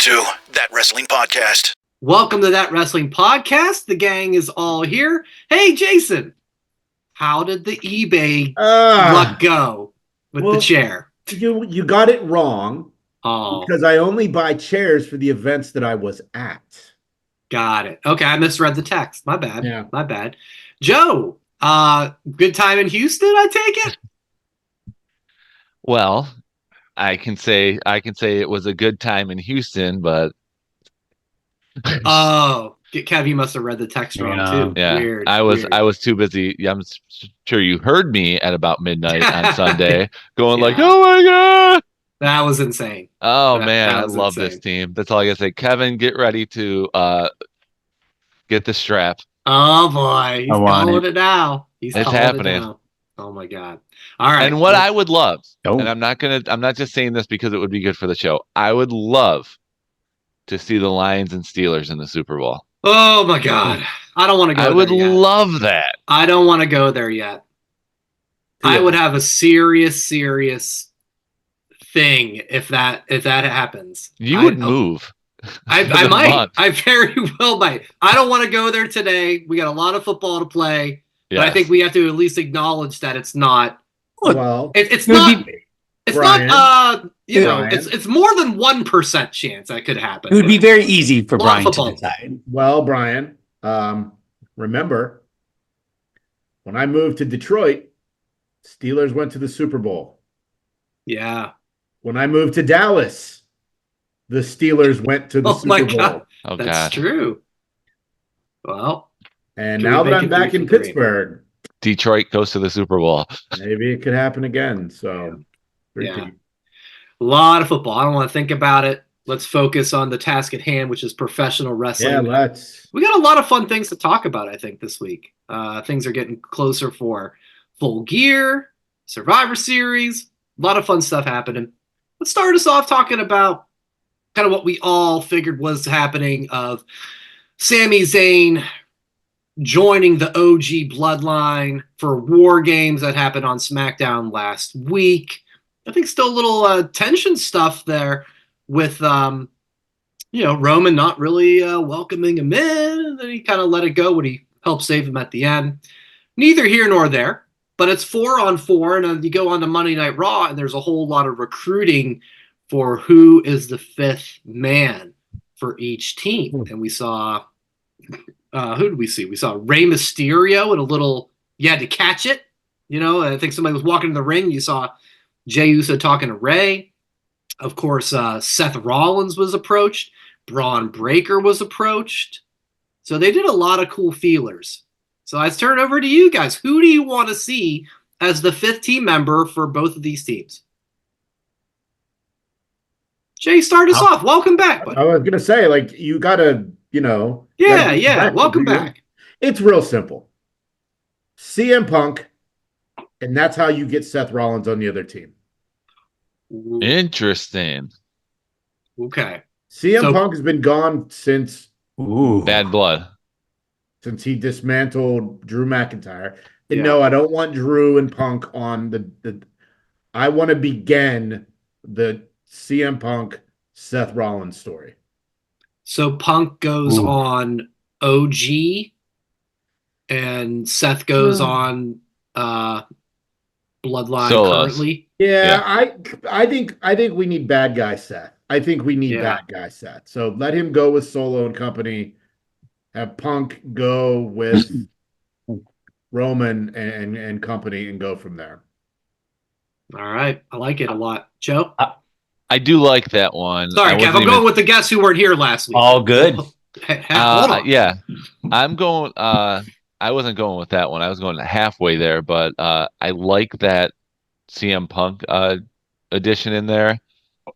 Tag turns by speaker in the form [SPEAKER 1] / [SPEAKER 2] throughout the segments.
[SPEAKER 1] to That Wrestling Podcast.
[SPEAKER 2] Welcome to That Wrestling Podcast. The gang is all here. Hey, Jason, how did the eBay luck go with the chair?
[SPEAKER 3] You got it wrong.
[SPEAKER 2] Oh,
[SPEAKER 3] because I only buy chairs for the events that I was at.
[SPEAKER 2] Got it. Okay, I misread the text. My bad.
[SPEAKER 3] Yeah.
[SPEAKER 2] My bad. Joe, good time in Houston, I take it?
[SPEAKER 4] Well, I can say it was a good time in Houston, but
[SPEAKER 2] Oh, Kev, you must have read the text wrong too.
[SPEAKER 4] yeah,
[SPEAKER 2] Weird.
[SPEAKER 4] I was too busy. Yeah, I'm sure you heard me at about midnight on Sunday going like, "Oh my god,
[SPEAKER 2] that was insane."
[SPEAKER 4] Oh man, I love this team. That's all I gotta say. Kevin, get ready to get the strap.
[SPEAKER 2] Oh boy, he's calling it now. It's happening. Oh my god! All right.
[SPEAKER 4] And what I would love, and I'm not just saying this because it would be good for the show. I would love to see the Lions and Steelers in the Super Bowl.
[SPEAKER 2] Oh my god! I don't want to go.
[SPEAKER 4] I would love that.
[SPEAKER 2] I don't want to go there yet. Yeah. I would have a serious thing if that happens.
[SPEAKER 4] You would move.
[SPEAKER 2] I might. I very well might. I don't want to go there today. We got a lot of football to play. Yes. But I think we have to at least acknowledge that it's not.
[SPEAKER 3] Well,
[SPEAKER 2] it's not. It's Brian, not. It's more than 1% chance that could happen.
[SPEAKER 5] It would be very easy for Brian to decide.
[SPEAKER 3] Well, Brian, remember when I moved to Detroit, Steelers went to the Super Bowl.
[SPEAKER 2] Yeah.
[SPEAKER 3] When I moved to Dallas, the Steelers went to the Super Bowl.
[SPEAKER 2] God. Oh, that's true. Well,
[SPEAKER 3] and now that I'm back in Pittsburgh,
[SPEAKER 4] Detroit goes to the Super Bowl.
[SPEAKER 3] Maybe it could happen again. So,
[SPEAKER 2] yeah. A lot of football. I don't want to think about it. Let's focus on the task at hand, which is professional wrestling.
[SPEAKER 3] Yeah, let's.
[SPEAKER 2] We got a lot of fun things to talk about, I think, this week. Things are getting closer for Full Gear, Survivor Series. A lot of fun stuff happening. Let's start us off talking about kind of what we all figured was happening of Sami Zayn joining the OG Bloodline for War Games that happened on SmackDown last week. I think still a little tension stuff there with, Roman not really welcoming him in. And then he kind of let it go when he helped save him at the end. Neither here nor there, but it's 4-on-4. And then you go on to Monday Night Raw, and there's a whole lot of recruiting for who is the fifth man for each team. And we saw, who did we see? We saw Rey Mysterio and a little, you had to catch it. I think somebody was walking in the ring. You saw Jey Uso talking to Rey. Of course, Seth Rollins was approached. Braun Breaker was approached. So they did a lot of cool feelers. So let's turn it over to you guys. Who do you want to see as the fifth team member for both of these teams? Jay, start us off. Welcome back, buddy.
[SPEAKER 3] I was going to say, you got to,
[SPEAKER 2] Yeah. Welcome back.
[SPEAKER 3] It's real simple. CM Punk, and that's how you get Seth Rollins on the other team.
[SPEAKER 4] Interesting.
[SPEAKER 2] Okay.
[SPEAKER 3] CM Punk has been gone since
[SPEAKER 4] Bad Blood.
[SPEAKER 3] Since he dismantled Drew McIntyre. And no, I don't want Drew and Punk on the I want to begin the CM Punk Seth Rollins story.
[SPEAKER 2] So Punk goes on OG and Seth goes on Bloodline currently.
[SPEAKER 3] Yeah, I think we need bad guy Seth. I think we need bad guy Seth. So let him go with Solo and company. Have Punk go with Roman and company and go from there.
[SPEAKER 2] All right. I like it a lot. Joe?
[SPEAKER 4] I do like that one.
[SPEAKER 2] Sorry, Kev. I'm going with the guests who weren't here last week.
[SPEAKER 5] All good.
[SPEAKER 4] Yeah. I'm going I wasn't going with that one. I was going halfway there, but I like that CM Punk addition in there.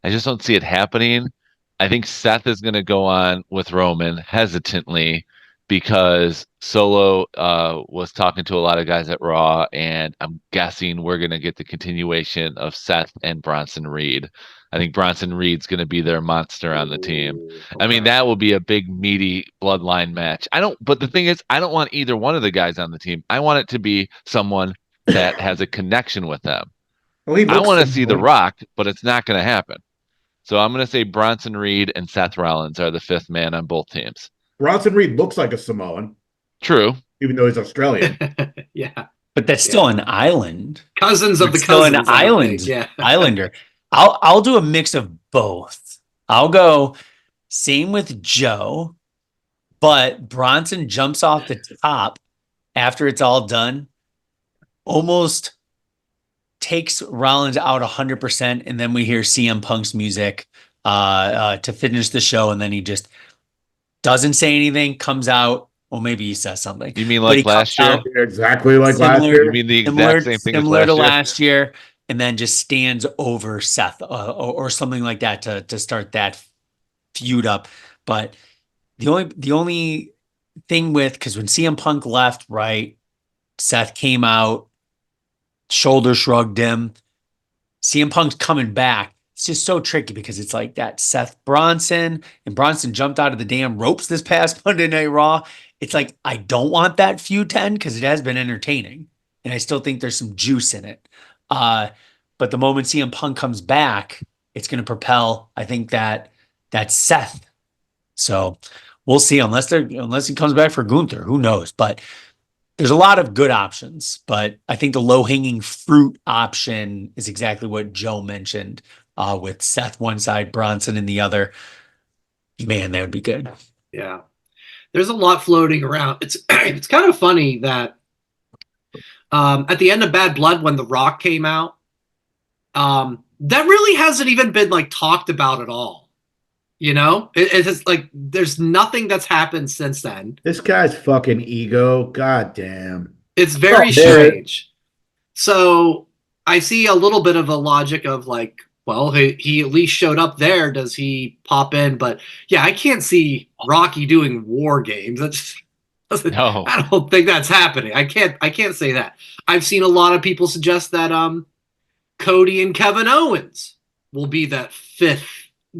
[SPEAKER 4] I just don't see it happening. I think Seth is going to go on with Roman hesitantly because Solo was talking to a lot of guys at Raw, and I'm guessing we're going to get the continuation of Seth and Bronson Reed. I think Bronson Reed's going to be their monster on the team. Okay. I mean, that will be a big, meaty bloodline match. But the thing is, I don't want either one of the guys on the team. I want it to be someone that has a connection with them. I want to see The Rock, but it's not going to happen. So I'm going to say Bronson Reed and Seth Rollins are the fifth man on both teams.
[SPEAKER 3] Bronson Reed looks like a Samoan,
[SPEAKER 4] True.
[SPEAKER 3] even though he's Australian.
[SPEAKER 2] Yeah.
[SPEAKER 5] But that's still an island.
[SPEAKER 2] Cousins of the
[SPEAKER 5] It's still an
[SPEAKER 2] cousins, I would
[SPEAKER 5] island.
[SPEAKER 2] think. Yeah.
[SPEAKER 5] Islander. I'll do a mix of both. I'll go same with Joe, but Bronson jumps off the top after it's all done, almost takes Rollins out 100%, and then we hear CM Punk's music to finish the show, and then he just doesn't say anything, comes out. Well, maybe he says something.
[SPEAKER 4] You mean like last year?
[SPEAKER 3] Exactly like last
[SPEAKER 4] You
[SPEAKER 3] year.
[SPEAKER 4] mean the exact same thing as
[SPEAKER 5] similar to
[SPEAKER 4] last year?
[SPEAKER 5] last year, and then just stands over Seth or something like that to start that feud up. But the only thing with, because when CM Punk left, right, Seth came out, shoulder shrugged him. CM Punk's coming back. It's just so tricky because it's like that Seth Bronson, and Bronson jumped out of the damn ropes this past Monday Night Raw. It's like, I don't want that feud to end because it has been entertaining. And I still think there's some juice in it. But the moment CM Punk comes back, it's going to propel, I think, that's Seth. So we'll see, unless he comes back for Gunther, who knows? But there's a lot of good options, but I think the low-hanging fruit option is exactly what Joe mentioned, with Seth one side, Bronson in the other. Man, that would be good.
[SPEAKER 2] Yeah. There's a lot floating around. It's kind of funny that at the end of Bad Blood, when The Rock came out, that really hasn't even been like talked about at all. You know, it's like there's nothing that's happened since then.
[SPEAKER 3] This guy's fucking ego. God damn.
[SPEAKER 2] It's very strange. So I see a little bit of a logic of like, well, he at least showed up there. Does he pop in? But yeah, I can't see Rocky doing war games.
[SPEAKER 4] No.
[SPEAKER 2] I don't think that's happening. I can't say that. I've seen a lot of people suggest that Cody and Kevin Owens will be that fifth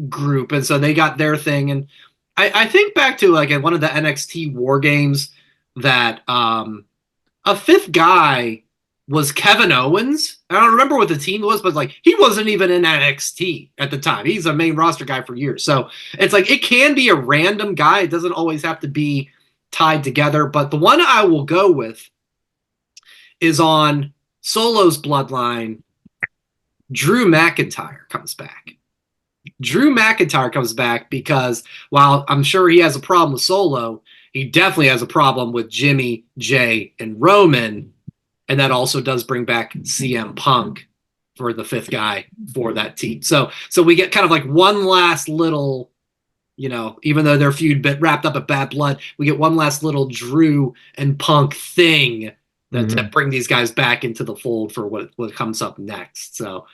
[SPEAKER 2] group, and so they got their thing. And I think back to like at one of the NXT war games that a fifth guy was Kevin Owens. I don't remember what the team was, but like he wasn't even in NXT at the time. He's a main roster guy for years. So it's like it can be a random guy. It doesn't always have to be tied together. But the one I will go with is on Solo's Bloodline. Drew McIntyre comes back. Drew McIntyre comes back because while I'm sure he has a problem with Solo, he definitely has a problem with Jimmy, Jay, and Roman. And that also does bring back CM Punk for the fifth guy for that team. So we get kind of like one last little, you know, even though their feud bit wrapped up at Bad Blood, we get one last little Drew and Punk thing that bring these guys back into the fold for what comes up next. So,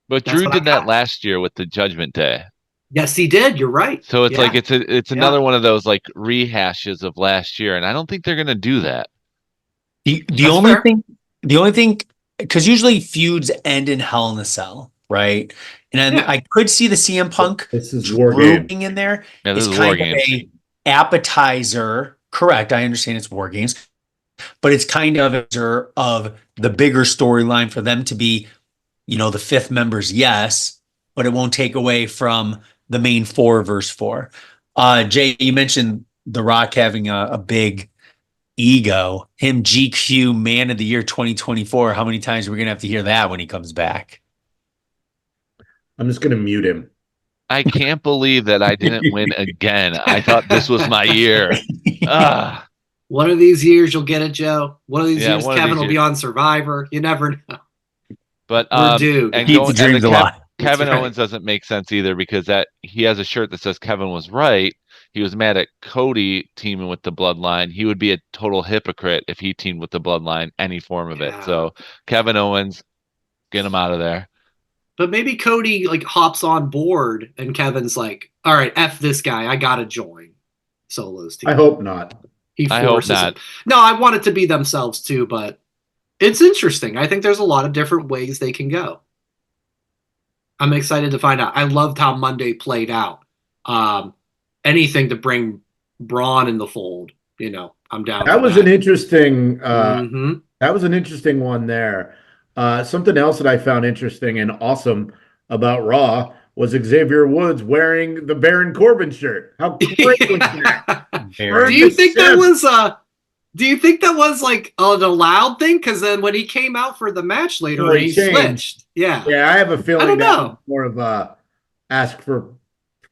[SPEAKER 4] but Drew did that last year with the Judgment Day.
[SPEAKER 2] Yes, he did. You're right.
[SPEAKER 4] So it's like it's another one of those like rehashes of last year, and I don't think they're going to do that.
[SPEAKER 5] The only thing, because usually feuds end in Hell in a Cell, right? And I could see the CM Punk
[SPEAKER 3] this is war game
[SPEAKER 5] in there.
[SPEAKER 4] Yeah, this
[SPEAKER 5] is
[SPEAKER 4] is
[SPEAKER 5] kind
[SPEAKER 4] war
[SPEAKER 5] of
[SPEAKER 4] games.
[SPEAKER 5] a appetizer. Correct. I understand it's war games, but it's kind of the bigger storyline for them to be, you know, the fifth members, yes, but it won't take away from the main 4 versus 4. Jay, you mentioned The Rock having a big ego. Him GQ Man of the Year 2024. How many times are we going to have to hear that when he comes back?
[SPEAKER 3] I'm just going to mute him.
[SPEAKER 4] I can't believe that I didn't win again. I thought this was my year.
[SPEAKER 2] One of these years you'll get it, Joe. One of these years
[SPEAKER 4] one of
[SPEAKER 2] Kevin
[SPEAKER 4] these
[SPEAKER 2] will be on Survivor. You never know.
[SPEAKER 4] But
[SPEAKER 2] We're due.
[SPEAKER 4] and
[SPEAKER 5] Keep the dreams alive.
[SPEAKER 4] Kevin
[SPEAKER 2] That's right.
[SPEAKER 4] Owens doesn't make sense either because that he has a shirt that says Kevin was right. He was mad at Cody teaming with the Bloodline. He would be a total hypocrite if he teamed with the Bloodline, any form of it. So Kevin Owens, get him out of there.
[SPEAKER 2] But maybe Cody like hops on board and Kevin's like, all right, F this guy. I got to join Solo's team.
[SPEAKER 3] I hope not.
[SPEAKER 4] I hope not.
[SPEAKER 2] Him. No, I want it to be themselves too, but it's interesting. I think there's a lot of different ways they can go. I'm excited to find out. I loved how Monday played out. Anything to bring Braun in the fold, you know, I'm down.
[SPEAKER 3] That was an interesting.
[SPEAKER 2] That
[SPEAKER 3] was an interesting one there. Something else that I found interesting and awesome about Raw was Xavier Woods wearing the Baron Corbin shirt. How great was that?
[SPEAKER 2] Do you think that was do you think that was like an allowed thing? Because then when he came out for the match later,
[SPEAKER 3] Well, he
[SPEAKER 2] he
[SPEAKER 3] changed.
[SPEAKER 2] switched. Yeah.
[SPEAKER 3] Yeah, I have a
[SPEAKER 2] I
[SPEAKER 3] feeling
[SPEAKER 2] don't
[SPEAKER 3] that
[SPEAKER 2] know.
[SPEAKER 3] was more of a ask for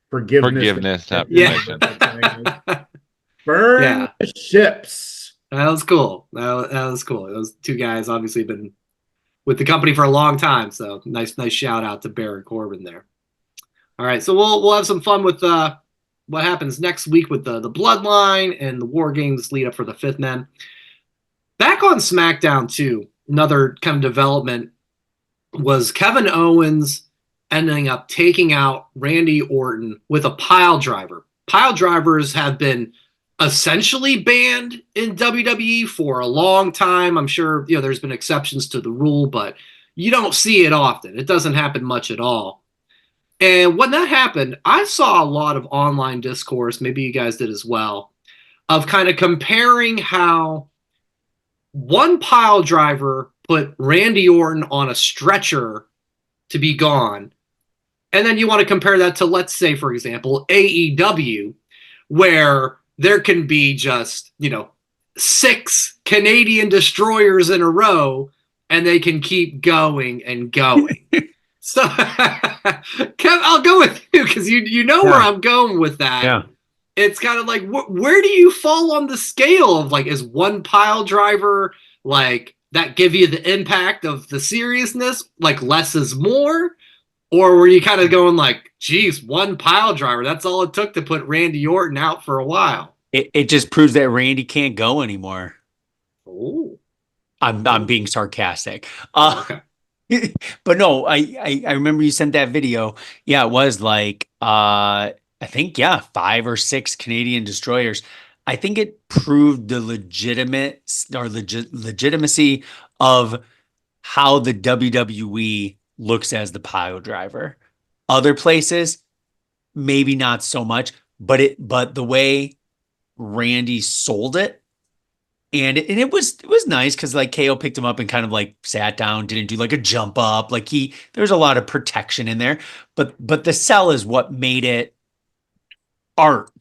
[SPEAKER 3] forgiveness.
[SPEAKER 4] Not
[SPEAKER 2] Yeah.
[SPEAKER 4] permission.
[SPEAKER 3] Burn
[SPEAKER 2] Yeah.
[SPEAKER 3] the ships.
[SPEAKER 2] That was cool. That was cool. Those two guys obviously been with the company for a long time. So nice shout out to Baron Corbin there. All right, so we'll have some fun with what happens next week with the Bloodline and the War Games lead up for the Fifth Men. Back on SmackDown too, another kind of development was Kevin Owens ending up taking out Randy Orton with a pile driver. Pile drivers have been essentially banned in WWE for a long time. I'm sure there's been exceptions to the rule, but you don't see it often. It doesn't happen much at all. And when that happened, I saw a lot of online discourse, maybe you guys did as well, of kind of comparing how one pile driver put Randy Orton on a stretcher to be gone. And then you want to compare that to, let's say, for example, AEW, where there can be just, 6 Canadian destroyers in a row, and they can keep going and going. So, Kev, I'll go with you because you know where I'm going with that.
[SPEAKER 5] Yeah.
[SPEAKER 2] It's kind of like, where do you fall on the scale of like, is one pile driver like that give you the impact of the seriousness, like less is more? Or were you kind of going like, geez, one pile driver, that's all it took to put Randy Orton out for a while?
[SPEAKER 5] It just proves that Randy can't go anymore.
[SPEAKER 2] Oh.
[SPEAKER 5] I'm being sarcastic.
[SPEAKER 2] Okay.
[SPEAKER 5] But no, I remember you sent that video. Yeah, it was like I think 5 or 6 Canadian destroyers. I think it proved the legitimacy of how the WWE looks as the pile driver. Other places, maybe not so much, but the way Randy sold it. And it was nice because like KO picked him up and kind of like sat down, didn't do like a jump up. Like there's a lot of protection in there. But the sell is what made it art,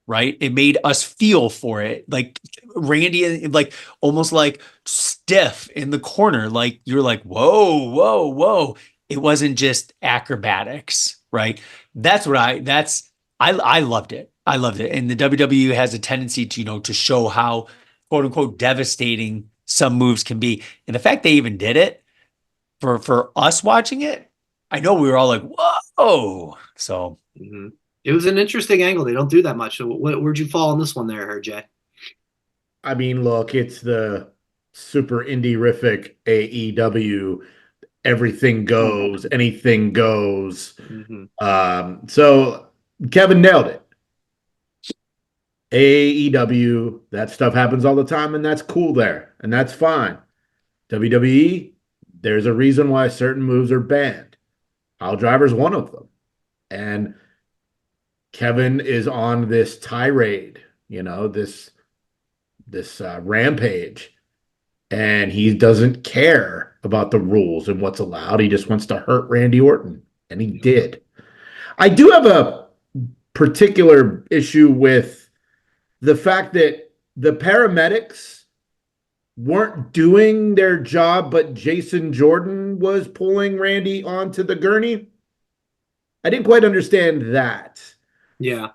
[SPEAKER 5] right? It made us feel for it. Like Randy, like almost like stiff in the corner. Like you're like, whoa, whoa, whoa. It wasn't just acrobatics, right? I loved it. I loved it. And the WWE has a tendency to, to show how quote unquote devastating some moves can be. And the fact they even did it for us watching it, I know we were all like, whoa. So
[SPEAKER 2] It was an interesting angle. They don't do that much. So where'd you fall on this one there, Jay?
[SPEAKER 3] I mean, look, it's the super indie-rific AEW. Everything goes, anything goes. So Kevin nailed it. AEW, that stuff happens all the time, and that's cool there, and that's fine. WWE, there's a reason why certain moves are banned. Pile driver's one of them. And Kevin is on this tirade, this rampage, and he doesn't care about the rules and what's allowed. He just wants to hurt Randy Orton, and he did. I do have a particular issue with the fact that the paramedics weren't doing their job, but Jason Jordan was pulling Randy onto the gurney. I didn't quite understand that.
[SPEAKER 2] Yeah.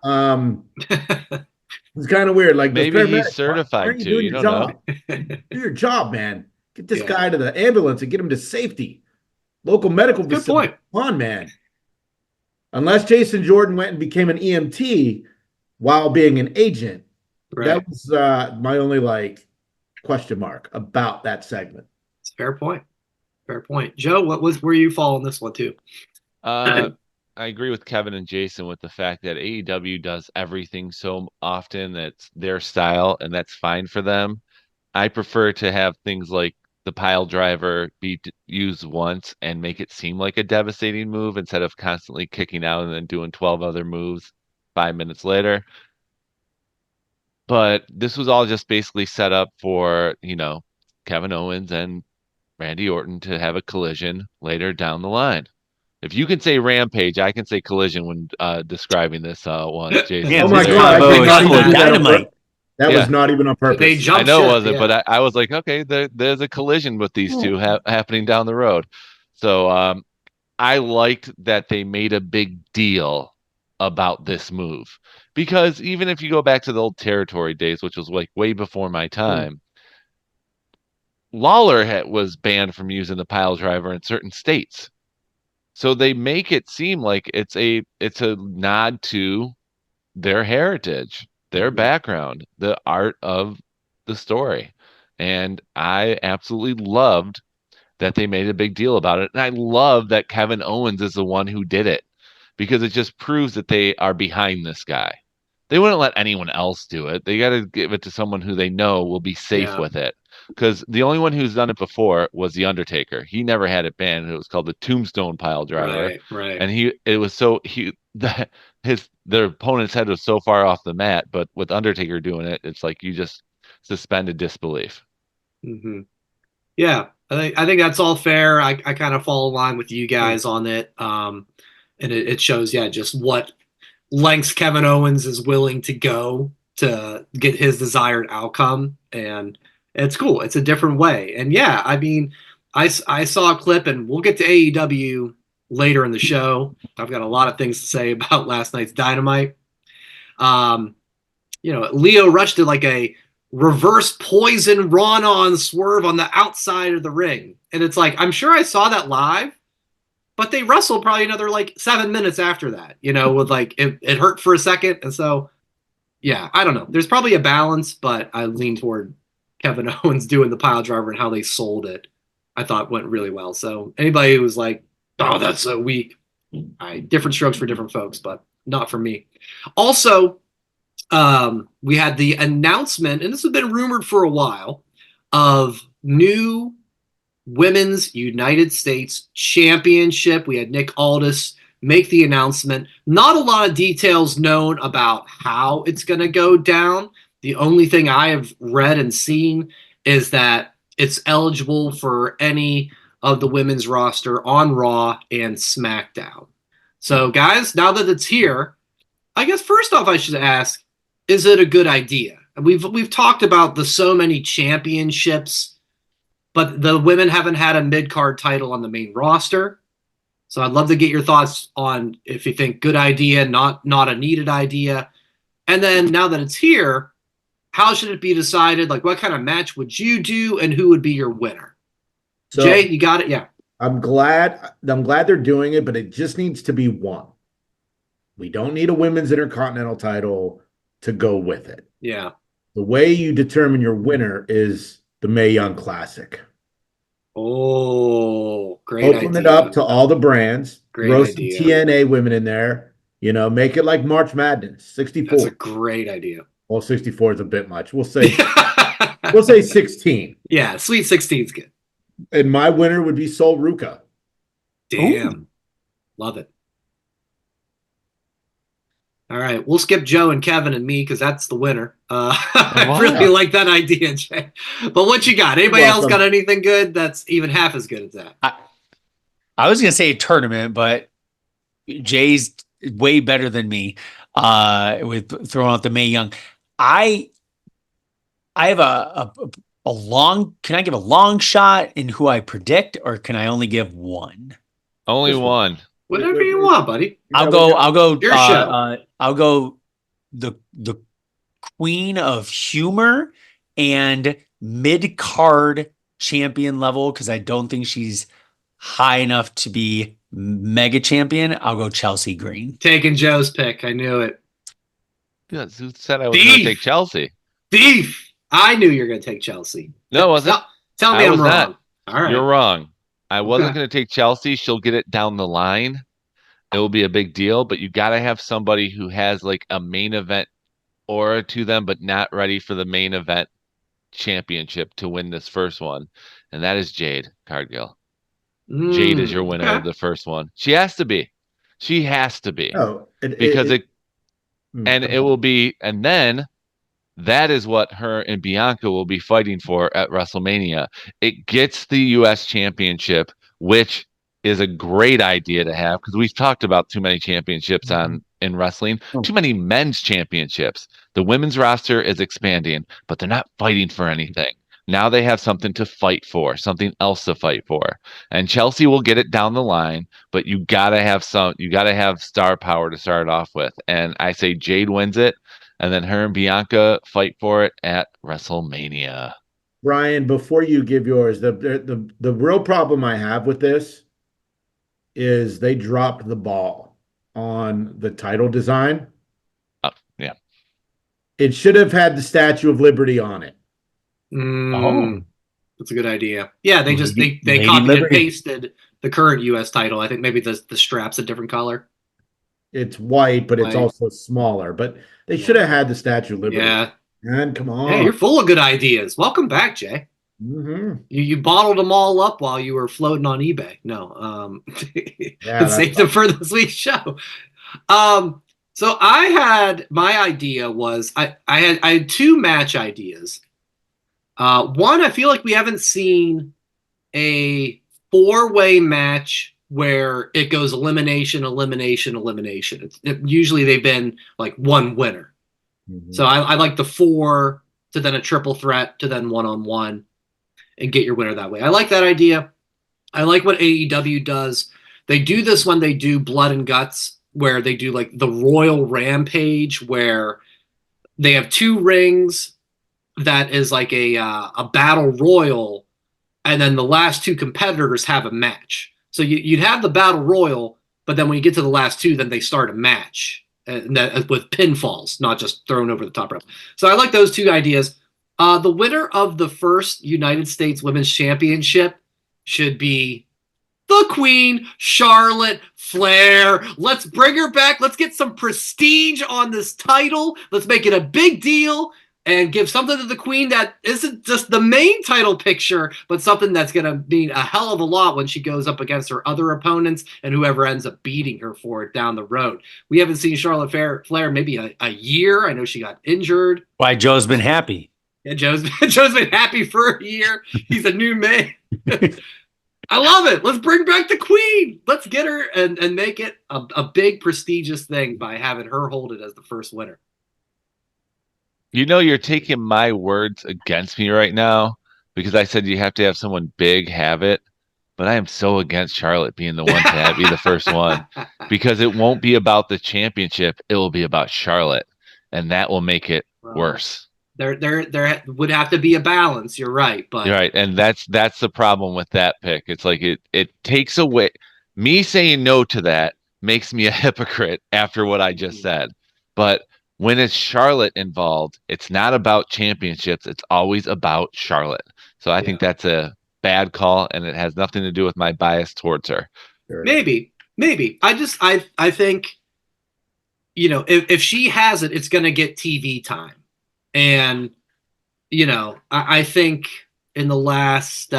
[SPEAKER 3] It's kind of weird. Like
[SPEAKER 4] maybe he's certified
[SPEAKER 3] aren't you
[SPEAKER 4] to.
[SPEAKER 3] doing
[SPEAKER 4] You
[SPEAKER 3] your
[SPEAKER 4] don't
[SPEAKER 3] job?
[SPEAKER 4] know.
[SPEAKER 3] Do your job, man. Get this guy to the ambulance and get him to safety. Local medical facility.
[SPEAKER 2] Good point.
[SPEAKER 3] Come on, man. Unless Jason Jordan went and became an EMT while being an agent, that was my only question mark about that segment.
[SPEAKER 2] It's a fair point. Fair point. Joe, where you fall on this one too?
[SPEAKER 4] I agree with Kevin and Jason with the fact that AEW does everything so often that's their style, and that's fine for them. I prefer to have things like the pile driver be used once and make it seem like a devastating move instead of constantly kicking out and then doing 12 other moves 5 minutes later. But this was all just basically set up for, Kevin Owens and Randy Orton to have a collision later down the line. If you can say Rampage, I can say Collision when describing this one, Jason.
[SPEAKER 5] Yeah,
[SPEAKER 3] Oh my
[SPEAKER 5] Mr.
[SPEAKER 3] God! I
[SPEAKER 5] Combo
[SPEAKER 3] could
[SPEAKER 5] is
[SPEAKER 3] not
[SPEAKER 5] full
[SPEAKER 3] even
[SPEAKER 5] of
[SPEAKER 3] do that on
[SPEAKER 5] dynamite.
[SPEAKER 3] purpose. That was not even on purpose.
[SPEAKER 2] They
[SPEAKER 4] I
[SPEAKER 2] jumped
[SPEAKER 4] know
[SPEAKER 2] ship,
[SPEAKER 4] it wasn't,
[SPEAKER 2] yeah.
[SPEAKER 4] but I was like, okay, there's a collision with these two happening down the road. So I liked that they made a big deal about this move, because even if you go back to the old territory days, which was like way before my time, Lawler was banned from using the pile driver in certain states. So they make it seem like it's a nod to their heritage, their background, the art of the story. And I absolutely loved that they made a big deal about it. And I love that Kevin Owens is the one who did it, because it just proves that they are behind this guy. They wouldn't let anyone else do it. They got to give it to someone who they know will be safe with it. Because the only one who's done it before was The Undertaker. He never had it banned. It was called the Tombstone Pile Driver.
[SPEAKER 2] Right.
[SPEAKER 4] And their opponent's head was so far off the mat, but with Undertaker doing it, it's like you just suspended disbelief.
[SPEAKER 2] Mm-hmm. Yeah, I think that's all fair. I kind of fall in line with you guys on it. And it shows, just what lengths Kevin Owens is willing to go to get his desired outcome. And it's cool. It's a different way. And yeah, I mean, I saw a clip, and we'll get to AEW later in the show. I've got a lot of things to say about last night's Dynamite. Leo Rush did like a reverse poison Ron-on swerve on the outside of the ring. And it's like, I'm sure I saw that live, but they wrestled probably another like 7 minutes after that, with like, it hurt for a second. And so, yeah, I don't know. There's probably a balance, but I lean toward Kevin Owens doing the pile driver and how they sold it. I thought went really well. So anybody who was like, oh, that's so weak, different strokes for different folks, but not for me. Also, we had the announcement, and this has been rumored for a while, of new Women's United States Championship. We had Nick Aldis make the announcement. Not a lot of details known about how it's going to go down. The only thing I have read and seen is that it's eligible for any of the women's roster on Raw and SmackDown. So, guys, now that it's here, I guess first off I should ask, is it a good idea? We've talked about the so many championships, but the women haven't had a mid-card title on the main roster. So I'd love to get your thoughts on if you think good idea, not a needed idea. And then now that it's here, how should it be decided? Like, what kind of match would you do, and who would be your winner? So, Jay, you got it? Yeah.
[SPEAKER 3] I'm glad they're doing it, but it just needs to be one. We don't need a women's intercontinental title to go with it.
[SPEAKER 2] Yeah.
[SPEAKER 3] The way you determine your winner is the Mae Young Classic.
[SPEAKER 2] Oh, great idea.
[SPEAKER 3] Open it up to all the brands.
[SPEAKER 2] Great
[SPEAKER 3] throw
[SPEAKER 2] idea.
[SPEAKER 3] some TNA women in there. Make it like March Madness, 64.
[SPEAKER 2] That's a great idea.
[SPEAKER 3] Well, 64 is a bit much. We'll say 16.
[SPEAKER 2] Yeah, Sweet 16 is good.
[SPEAKER 3] And my winner would be Sol Ruca.
[SPEAKER 2] Damn. Ooh. Love it. All right, we'll skip Joe and Kevin and me because that's the winner. I really like that idea, Jay. But what you got? Anybody else got anything good that's even half as good as that?
[SPEAKER 5] I was going to say a tournament, but Jay's way better than me with throwing out the Mae Young. I have a long. Can I give a long shot in who I predict, or can I only give one?
[SPEAKER 4] Only one.
[SPEAKER 2] Whatever you want, buddy.
[SPEAKER 5] I'll go.
[SPEAKER 2] Your show.
[SPEAKER 5] I'll go. The queen of humor and mid card champion level, because I don't think she's high enough to be mega champion. I'll go Chelsea Green.
[SPEAKER 2] Taking Joe's pick. I knew it.
[SPEAKER 4] Yeah, who said I was going to take Chelsea?
[SPEAKER 2] Beef. I knew you were going to take Chelsea.
[SPEAKER 4] No, was it?
[SPEAKER 2] Tell me I'm wrong.
[SPEAKER 4] Not.
[SPEAKER 2] All right.
[SPEAKER 4] You're wrong. I wasn't going to take Chelsea. She'll get it down the line. It will be a big deal, but you got to have somebody who has like a main event aura to them, but not ready for the main event championship to win this first one. And that is Jade Cargill. Jade is your winner of the first one. She has to be. She has to be.
[SPEAKER 3] Oh,
[SPEAKER 4] it will be, and then that is what her and Bianca will be fighting for at WrestleMania. It gets the U.S. Championship, which is a great idea to have because we've talked about too many championships in wrestling, too many men's championships. The women's roster is expanding, but they're not fighting for anything. Now they have something to fight for, something else to fight for. And Chelsea will get it down the line, but you gotta have star power to start off with. And I say Jade wins it, and then her and Bianca fight for it at WrestleMania.
[SPEAKER 3] Brian, before you give yours, the real problem I have with this is they dropped the ball on the title design.
[SPEAKER 4] Yeah.
[SPEAKER 3] It should have had the Statue of Liberty on it.
[SPEAKER 2] That's a good idea. Yeah, they
[SPEAKER 5] Lady
[SPEAKER 2] copied
[SPEAKER 5] Liberty.
[SPEAKER 2] and pasted the current U.S. title. I think maybe the strap's a different color.
[SPEAKER 3] It's white, but it's
[SPEAKER 2] White.
[SPEAKER 3] also smaller. But they should have had the Statue of Liberty.
[SPEAKER 2] Yeah.
[SPEAKER 3] Man, come on.
[SPEAKER 2] Yeah, you're full of good ideas. Welcome back, Jay.
[SPEAKER 3] Mm-hmm.
[SPEAKER 2] You bottled them all up while you were floating on eBay. No,
[SPEAKER 3] Yeah,
[SPEAKER 2] and saved them for this week's show. So my idea was I had two match ideas. One, I feel like we haven't seen a 4-way match where it goes elimination, elimination, elimination. Usually they've been like one winner.
[SPEAKER 3] Mm-hmm.
[SPEAKER 2] So I like the 4 to then a triple threat to then 1-on-1 and get your winner that way. I like that idea. I like what AEW does. They do this when they do Blood and Guts, where they do like the Royal Rampage, where they have 2 rings that is like a battle royal, and then the last 2 competitors have a match. So you'd have the battle royal, but then when you get to the last 2, then they start a match with pinfalls, not just thrown over the top rope. So I like those 2 ideas. The winner of the first United States Women's Championship should be the Queen, Charlotte Flair. Let's bring her back. Let's get some prestige on this title. Let's make it a big deal and give something to the Queen that isn't just the main title picture, but something that's going to mean a hell of a lot when she goes up against her other opponents and whoever ends up beating her for it down the road. We haven't seen Charlotte Flair maybe a year. I know she got injured.
[SPEAKER 5] Why Joe's been happy.
[SPEAKER 2] Yeah, Joe's been happy for a year. He's a new man. I love it. Let's bring back the Queen. Let's get her and make it a big prestigious thing by having her hold it as the first winner.
[SPEAKER 4] You know, you're taking my words against me right now because I said you have to have someone big have it, but I am so against Charlotte being the one to be the first one because it won't be about the championship. It will be about Charlotte, and that will make it worse.
[SPEAKER 2] There would have to be a balance. You're right, but
[SPEAKER 4] you're right, and that's the problem with that pick. It's like it takes away me saying no to that makes me a hypocrite after what I just said. But when it's Charlotte involved, it's not about championships. It's always about Charlotte. So I think that's a bad call, and it has nothing to do with my bias towards her.
[SPEAKER 3] Sure.
[SPEAKER 2] Maybe. I think, if she has it, it's going to get TV time. And, I think in the last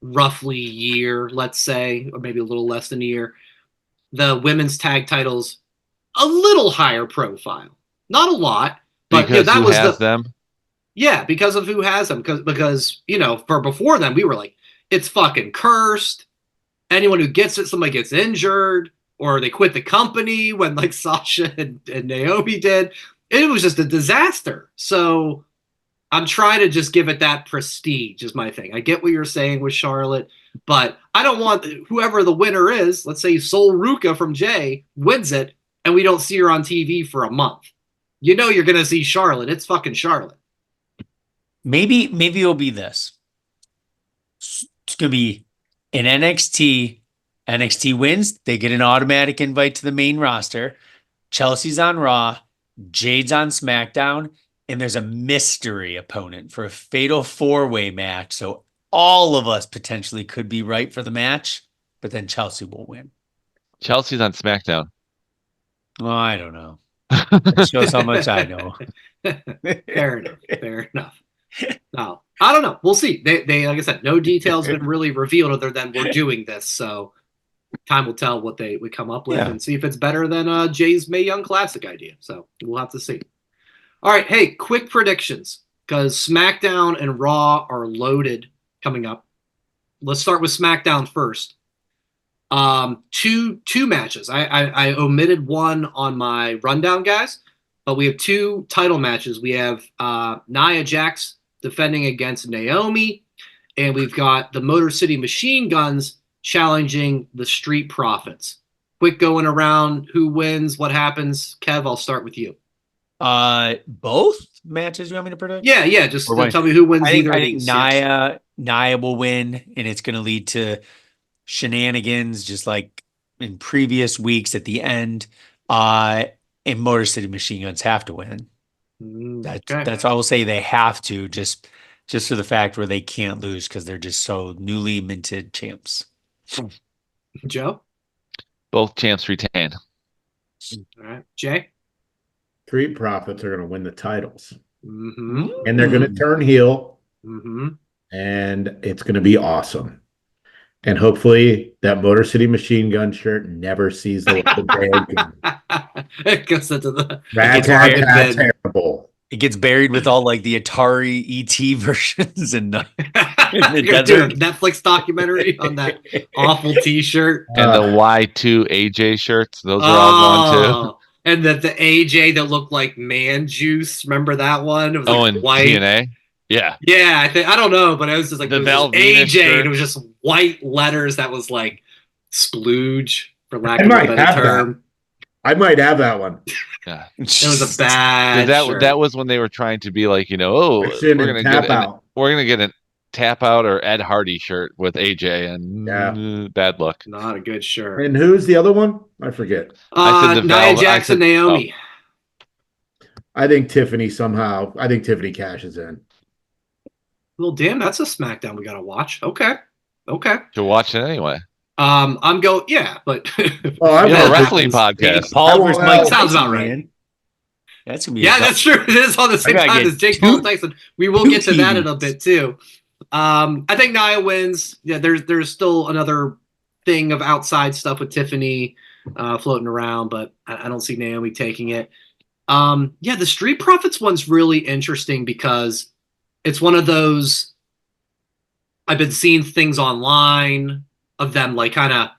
[SPEAKER 2] roughly year, let's say, or maybe a little less than a year, the women's tag titles a little higher profile. Not a lot, but
[SPEAKER 4] because
[SPEAKER 2] that
[SPEAKER 4] who
[SPEAKER 2] was
[SPEAKER 4] has them?
[SPEAKER 2] Yeah, because of who has them. Because for before then, we were like, it's fucking cursed. Anyone who gets it, somebody gets injured, or they quit the company when like Sasha and Naomi did. It was just a disaster. So I'm trying to just give it that prestige is my thing. I get what you're saying with Charlotte, but I don't want whoever the winner is, let's say Sol Ruka from Jay wins it, and we don't see her on TV for a month. You're going to see Charlotte. It's fucking Charlotte.
[SPEAKER 5] Maybe it'll be this. It's going to be in NXT. NXT wins. They get an automatic invite to the main roster. Chelsea's on Raw. Jade's on SmackDown. And there's a mystery opponent for a fatal 4-way match. So all of us potentially could be right for the match, but then Chelsea will win.
[SPEAKER 4] Chelsea's on SmackDown.
[SPEAKER 5] Well, I don't know. That shows how much I know.
[SPEAKER 2] Fair enough. No, I don't know. We'll see. They like I said, no details been really revealed other than we're doing this. So time will tell what we come up with and see if it's better than Jay's Mae Young Classic idea. So we'll have to see. All right. Hey, quick predictions because SmackDown and Raw are loaded coming up. Let's start with SmackDown first. Two matches. I omitted one on my rundown, guys, but we have two title matches. We have Nia Jax defending against Naomi, and we've got the Motor City Machine Guns challenging the Street Profits. Quick going around, who wins, what happens? Kev, I'll start with you.
[SPEAKER 5] Both matches you want me to predict?
[SPEAKER 2] Yeah. Just tell me who wins
[SPEAKER 5] I
[SPEAKER 2] either of
[SPEAKER 5] think
[SPEAKER 2] these. Yes.
[SPEAKER 5] Nia will win, and it's going to lead to shenanigans, just like in previous weeks at the end. And Motor City Machine Guns have to win. That's why I will say they have to, just for the fact where they can't lose because they're just so newly minted champs.
[SPEAKER 2] Joe?
[SPEAKER 4] Both champs retain.
[SPEAKER 2] All right. Jay?
[SPEAKER 3] Street Profits are going to win the titles.
[SPEAKER 2] Mm-hmm.
[SPEAKER 3] And they're going to turn heel.
[SPEAKER 2] Mm-hmm.
[SPEAKER 3] And it's going to be awesome. And hopefully that Motor City Machine Gun shirt never sees the day again.
[SPEAKER 2] It goes into the
[SPEAKER 3] terrible.
[SPEAKER 5] It gets buried with all like the Atari ET versions in the
[SPEAKER 2] desert. Netflix documentary on that awful T-shirt.
[SPEAKER 4] And the Y2 AJ shirts. Those are all gone too.
[SPEAKER 2] And the AJ that looked like man juice. Remember that one? It was like
[SPEAKER 4] and
[SPEAKER 2] white.
[SPEAKER 4] TNA? Yeah.
[SPEAKER 2] Yeah, I don't know, but it was just like
[SPEAKER 4] the
[SPEAKER 2] AJ,
[SPEAKER 4] shirt.
[SPEAKER 2] and it was just white letters that was like splooge, for lack of a better term.
[SPEAKER 3] I might have that one.
[SPEAKER 4] Yeah.
[SPEAKER 2] It was a bad shirt.
[SPEAKER 4] That was when they were trying to be like, we're gonna get a tap out or Ed Hardy shirt with AJ, and bad look.
[SPEAKER 2] Not a good shirt.
[SPEAKER 3] And who's the other one? I forget.
[SPEAKER 2] I said Nia Jax and Naomi.
[SPEAKER 3] I think Tiffany cashes in.
[SPEAKER 2] Well, damn, that's a SmackDown we gotta watch. Okay.
[SPEAKER 4] To watch it anyway.
[SPEAKER 2] I'm going, but
[SPEAKER 4] I'm a wrestling podcast.
[SPEAKER 5] Paul versus Mike
[SPEAKER 2] sounds about right.
[SPEAKER 5] Man. That's gonna be
[SPEAKER 2] that's true. It is on the same time as Jake Paul Tyson. We will get to that in a bit too. I think Nia wins. Yeah, there's still another thing of outside stuff with Tiffany floating around, but I don't see Naomi taking it. The Street Profits one's really interesting because it's one of those. I've been seeing things online of them like kind of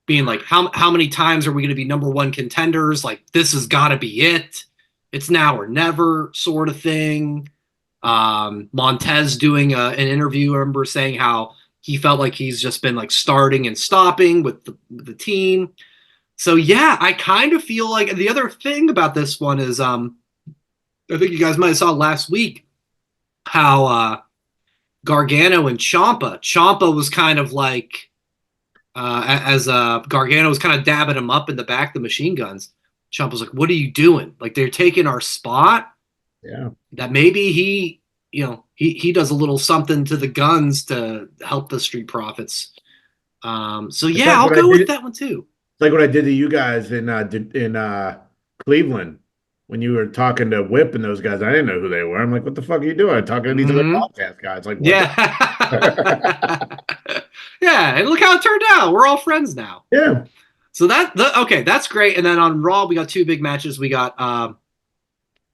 [SPEAKER 2] being like, how many times are we going to be number one contenders? Like, this has got to be it. It's now or never sort of thing. Montez doing an interview, I remember saying how he felt like he's just been like starting and stopping with the team. So yeah, I kind of feel like the other thing about this one is I think you guys might have saw last week how Gargano and Ciampa was kind of like as Gargano was kind of dabbing him up in the back, the machine guns. Ciampa's like, what are you doing? Like, they're taking our spot.
[SPEAKER 3] Yeah.
[SPEAKER 2] That maybe he does a little something to the guns to help the Street Profits. So yeah, I'll go with that one too.
[SPEAKER 3] It's like what I did to you guys in Cleveland when you were talking to Whip and those guys. I didn't know who they were. I'm like, what the fuck are you doing? I'm talking to these other podcast guys. Like, what
[SPEAKER 2] yeah, and look how it turned out. We're all friends now.
[SPEAKER 3] Yeah.
[SPEAKER 2] So that's great. And then on Raw, we got two big matches. We got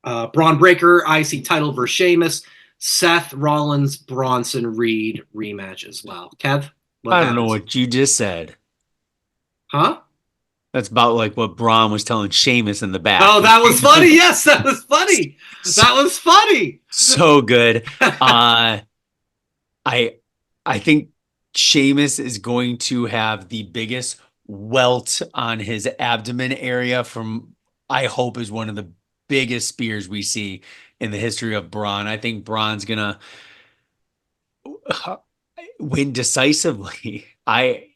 [SPEAKER 2] Braun Breaker IC title versus Sheamus. Seth Rollins, Bronson Reed rematch as well. Kev,
[SPEAKER 5] I don't know what you just said.
[SPEAKER 2] Huh?
[SPEAKER 5] That's about like what Braun was telling Sheamus in the back.
[SPEAKER 2] Oh, that was funny. Yes, that was funny. That was funny.
[SPEAKER 5] So good. I think Sheamus is going to have the biggest welt on his abdomen area from, I hope, is one of the biggest spears we see in the history of Braun. I think Braun's gonna win decisively.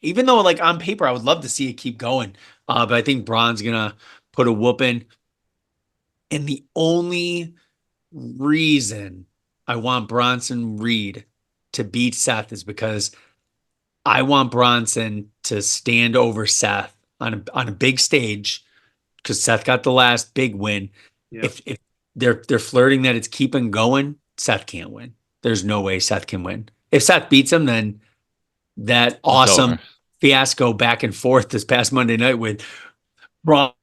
[SPEAKER 5] Even though like on paper I would love to see it keep going, but I think Braun's gonna put a whooping. And the only reason I want Bronson Reed to beat Seth is because I want Bronson to stand over Seth on a big stage, because Seth got the last big win. Yep. If they're flirting that it's keeping going, Seth can't win. There's no way Seth can win. If Seth beats him, then that awesome fiasco back and forth this past Monday night with Braun,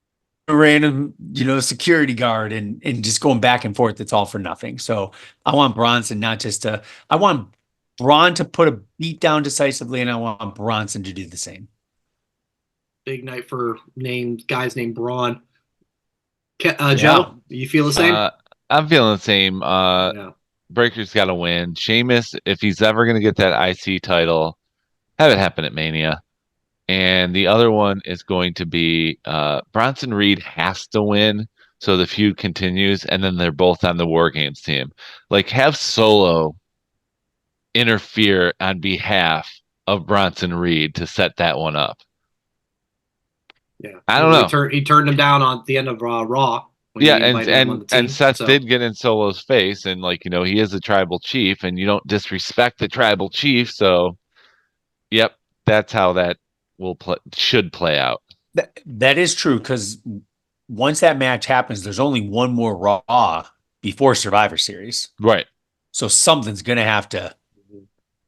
[SPEAKER 5] random, security guard and just going back and forth, it's all for nothing. So I want Bronson I want Braun to put a beat down decisively, and I want Bronson to do the same.
[SPEAKER 2] Big night for guys named Braun. Joe, you feel the same?
[SPEAKER 4] I'm feeling the same.
[SPEAKER 2] Yeah.
[SPEAKER 4] Breaker's got to win. Sheamus, if he's ever going to get that IC title, have it happen at Mania. And the other one is going to be Bronson Reed has to win so the feud continues, and then they're both on the War Games team. Like, have Solo interfere on behalf of Bronson Reed to set that one up.
[SPEAKER 2] Yeah,
[SPEAKER 4] I don't know.
[SPEAKER 2] He turned him down on the end of Raw. When
[SPEAKER 4] Yeah,
[SPEAKER 2] he invited him on the team,
[SPEAKER 4] and Seth did get in Solo's face, and like, he is a tribal chief, and you don't disrespect the tribal chief. So, yep, that's how that should play out.
[SPEAKER 5] That is true, because once that match happens, there's only one more Raw before Survivor Series.
[SPEAKER 4] Right.
[SPEAKER 5] So something's gonna have to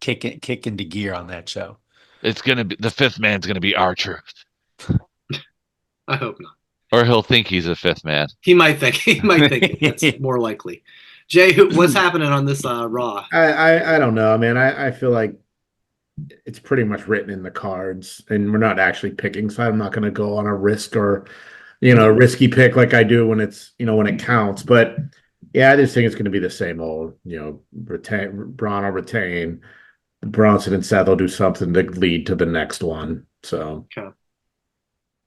[SPEAKER 5] kick into gear on that show.
[SPEAKER 4] It's gonna be the fifth man's gonna be R-Truth.
[SPEAKER 2] I hope not.
[SPEAKER 4] Or he'll think he's a fifth man.
[SPEAKER 2] He might think it's more likely. Jay, what's happening on this Raw?
[SPEAKER 3] I don't know, man. I feel like it's pretty much written in the cards, and we're not actually picking, so I'm not going to go on a risk or risky pick like I do when it's when it counts. But yeah, I just think it's going to be the same old. Braun will retain. Bronson and Seth will do something to lead to the next one. So.
[SPEAKER 2] Okay.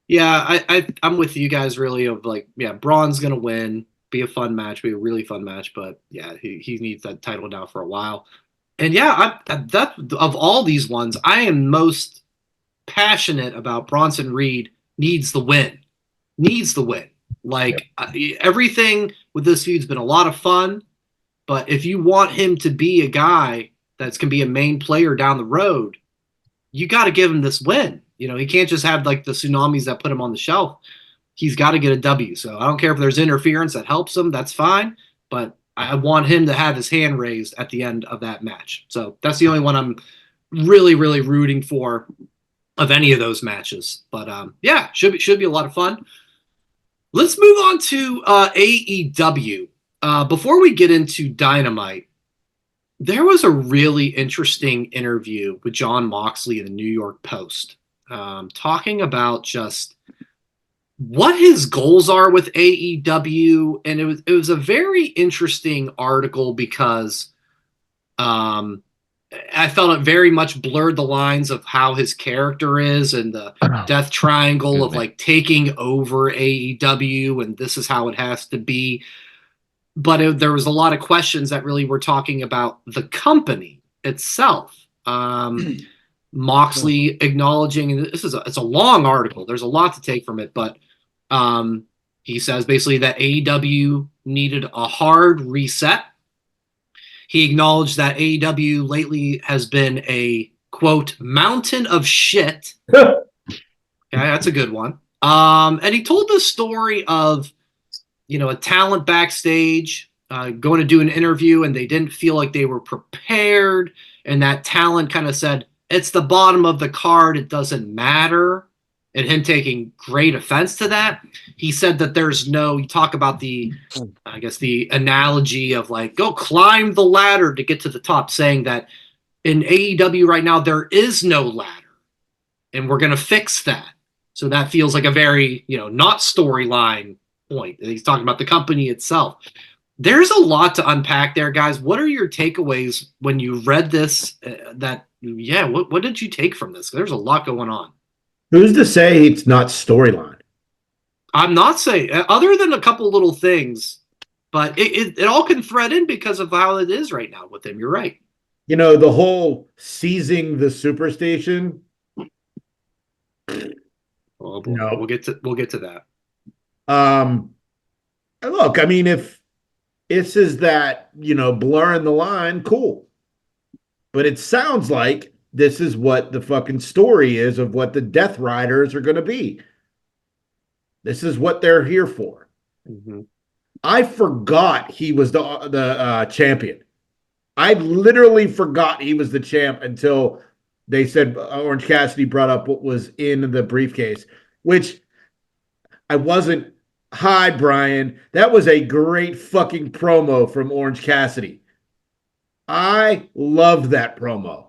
[SPEAKER 2] Yeah, I'm with you guys really of like, yeah, Braun's gonna win, be a fun match, be a really fun match, but yeah, he needs that title now for a while. And yeah, that of all these ones, I am most passionate about Bronson Reed needs the win. Needs the win. Like everything with this feud's been a lot of fun, but if you want him to be a guy that's gonna be a main player down the road, you got to give him this win. He can't just have like the tsunamis that put him on the shelf. He's got to get a W. So I don't care if there's interference that helps him. That's fine. But I want him to have his hand raised at the end of that match. So that's the only one I'm really, really rooting for of any of those matches. But yeah, should be a lot of fun. Let's move on to AEW. Before we get into Dynamite, there was a really interesting interview with Jon Moxley in the New York Post, talking about just what his goals are with AEW, and it was a very interesting article because I felt it very much blurred the lines of how his character is and the death triangle of like taking over AEW, and this is how it has to be. But there was a lot of questions that really were talking about the company itself. Moxley acknowledging, and it's a long article. There's a lot to take from it, but he says basically that AEW needed a hard reset. He acknowledged that AEW lately has been a, quote, mountain of shit. Okay, that's a good one. And he told the story of a talent backstage going to do an interview, and they didn't feel like they were prepared, and that talent kind of said, it's the bottom of the card, it doesn't matter, and him taking great offense to that. He said that you talk about the analogy of like, go climb the ladder to get to the top, saying that in AEW right now, there is no ladder, and we're going to fix that. So that feels like a very, not storyline point. He's talking about the company itself. There's a lot to unpack there, guys. What are your takeaways when you read this? What did you take from this? There's a lot going on.
[SPEAKER 3] Who's to say it's not storyline?
[SPEAKER 2] I'm not saying, other than a couple little things, but it all can thread in because of how it is right now with him. You're right.
[SPEAKER 3] The whole seizing the superstation.
[SPEAKER 2] Oh boy. No. We'll get to that.
[SPEAKER 3] Look, I mean, if this is that, blurring the line, cool. But it sounds like this is what the fucking story is of what the Death Riders are going to be. This is what they're here for.
[SPEAKER 2] Mm-hmm.
[SPEAKER 3] I forgot he was the champion. I literally forgot he was the champ until they said Orange Cassidy brought up what was in the briefcase, which I wasn't. Hi, Brian. That was a great fucking promo from Orange Cassidy. I loved that promo.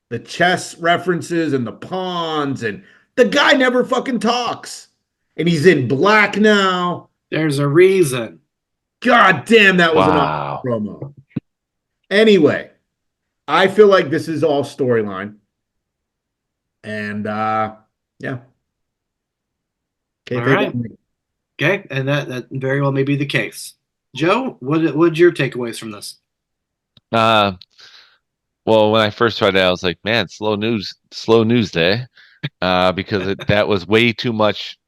[SPEAKER 3] The chess references and the pawns and The guy never fucking talks. And he's in black now.
[SPEAKER 2] There's a reason.
[SPEAKER 3] God damn, that was an
[SPEAKER 4] Wow.
[SPEAKER 3] awesome promo. Anyway, I feel like this is all storyline. And yeah.
[SPEAKER 2] All right. Okay, and that very well may be the case. Joe, what's your takeaways from this?
[SPEAKER 4] Well, when I first read it, I was like, man, slow news day, because that was way too much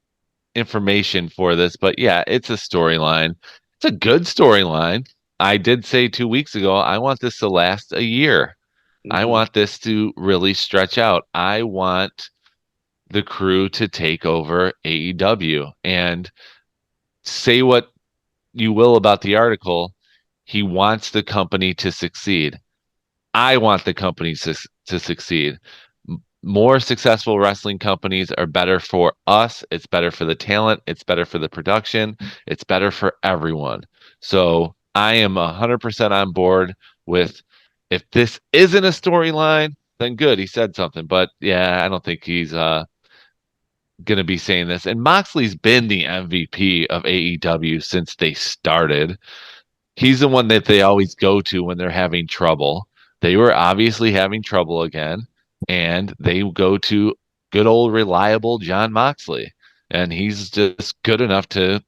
[SPEAKER 4] information for this. But yeah, it's a storyline. It's a good storyline. I did say 2 weeks ago, I want this to last a year. I want this to really stretch out. I want the crew to take over AEW. And say what you will about the article, he wants the company to succeed. I want the company to succeed. More successful wrestling companies are better for us. It's better for the talent. It's better for the production. It's better for everyone. So I am 100% on board with, if this isn't a storyline, then good. He said something. But yeah, I don't think he's going to be saying this. And Moxley's been the MVP of AEW since they started. He's the one that they always go to when they're having trouble. They were obviously having trouble again, and they go to good old reliable John Moxley, and he's just good enough to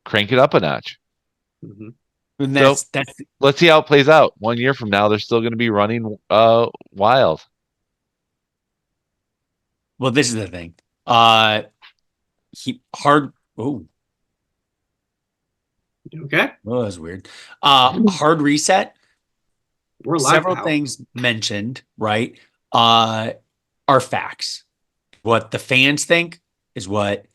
[SPEAKER 4] crank it up a notch.
[SPEAKER 5] And that's
[SPEAKER 4] let's see how it plays out. 1 year from now, they're still going to be running wild.
[SPEAKER 5] Well, this is the thing.
[SPEAKER 2] Okay.
[SPEAKER 5] Oh, that's weird. Hard reset.
[SPEAKER 2] We're live
[SPEAKER 5] Several
[SPEAKER 2] now.
[SPEAKER 5] things mentioned, right? Are facts. What the fans think is what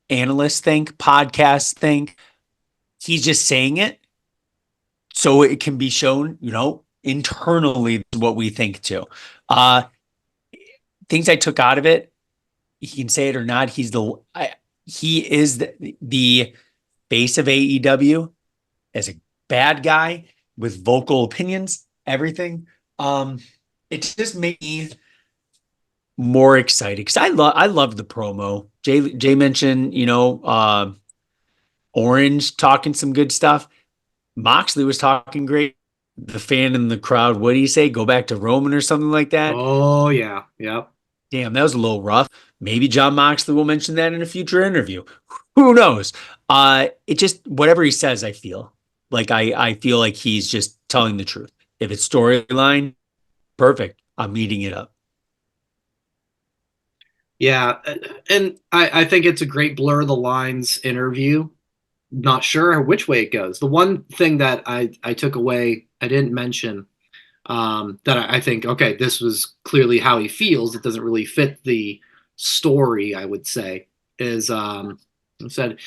[SPEAKER 5] analysts think, podcasts think. He's just saying it so it can be shown, internally what we think too. Things I took out of it, he can say it or not. He is the face of AEW as a bad guy with vocal opinions, everything. It just made me more excited because I love the promo. Jay mentioned, Orange talking some good stuff. Moxley was talking great. The fan in the crowd, what do you say? Go back to Roman or something like that?
[SPEAKER 2] Oh, yeah. Yep.
[SPEAKER 5] Damn, that was a little rough. Maybe John Moxley will mention that in a future interview. Who knows? It just, whatever he says, I feel like he's just telling the truth. If it's storyline, perfect. I'm eating it up.
[SPEAKER 2] Yeah, and I think it's a great blur the lines interview. Not sure which way it goes. The one thing that I took away, I didn't mention, that I think, okay, this was clearly how he feels. It doesn't really fit the story, I would say, is said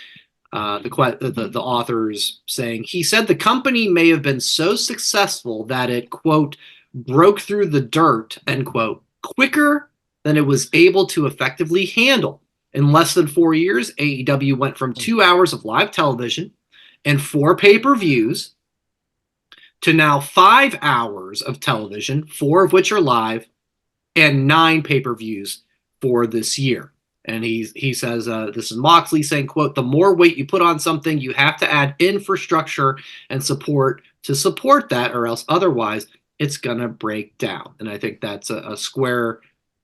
[SPEAKER 2] the authors saying, he said the company may have been so successful that it, quote, broke through the dirt, end quote, quicker than it was able to effectively handle. In less than 4 years, AEW went from 2 hours of live television and 4 pay-per-views to now 5 hours of television, 4 of which are live, and 9 pay-per-views for this year. And he says, this is Moxley saying, quote, the more weight you put on something, you have to add infrastructure and support to support that, or else otherwise it's going to break down. And I think that's a square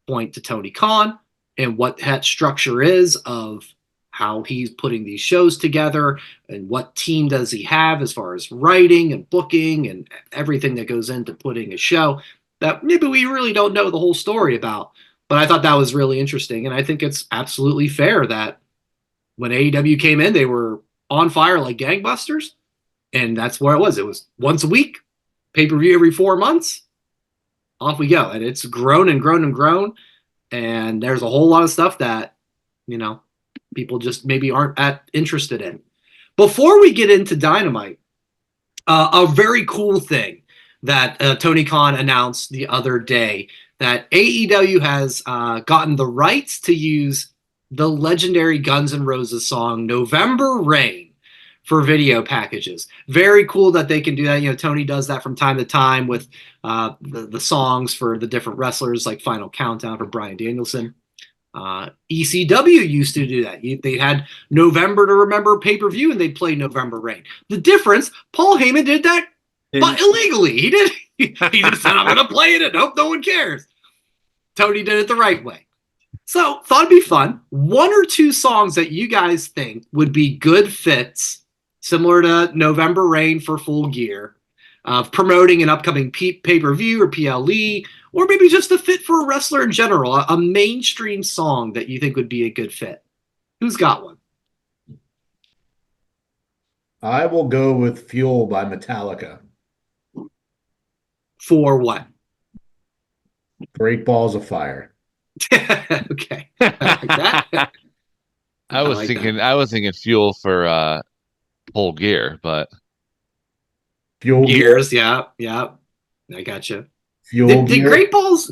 [SPEAKER 2] point to Tony Khan and what that structure is of how he's putting these shows together and what team does he have as far as writing and booking and everything that goes into putting a show that maybe we really don't know the whole story about. But I thought that was really interesting. And I think it's absolutely fair that when AEW came in, they were on fire like gangbusters. And that's where it was. It was once a week, pay-per-view every 4 months. Off we go. And it's grown and grown and grown. And there's a whole lot of stuff that, people just maybe aren't interested in. Before we get into Dynamite, a very cool thing that Tony Khan announced the other day, that AEW has gotten the rights to use the legendary Guns N' Roses song November Rain for video packages. Very cool that they can do that. Tony does that from time to time with the songs for the different wrestlers, like Final Countdown for Bryan Danielson. ECW used to do that. They had November to Remember pay-per-view, and they'd play November Rain. The difference, Paul Heyman did that, but illegally. He did. He just said, "I'm going to play it, and hope no one cares." Tony did it the right way. So, thought it'd be fun. 1 or 2 songs that you guys think would be good fits, similar to November Rain for Full Gear, of promoting an upcoming pay-per-view or PLE, or maybe just a fit for a wrestler in general, a mainstream song that you think would be a good fit. Who's got one?
[SPEAKER 3] I will go with Fuel by Metallica.
[SPEAKER 2] For what?
[SPEAKER 3] Great Balls of Fire.
[SPEAKER 2] Okay. I like that.
[SPEAKER 4] I was thinking Fuel for Full Gear, but
[SPEAKER 3] Fuel
[SPEAKER 2] Gears, yeah. I got you.
[SPEAKER 3] Fuel
[SPEAKER 2] Did Great Balls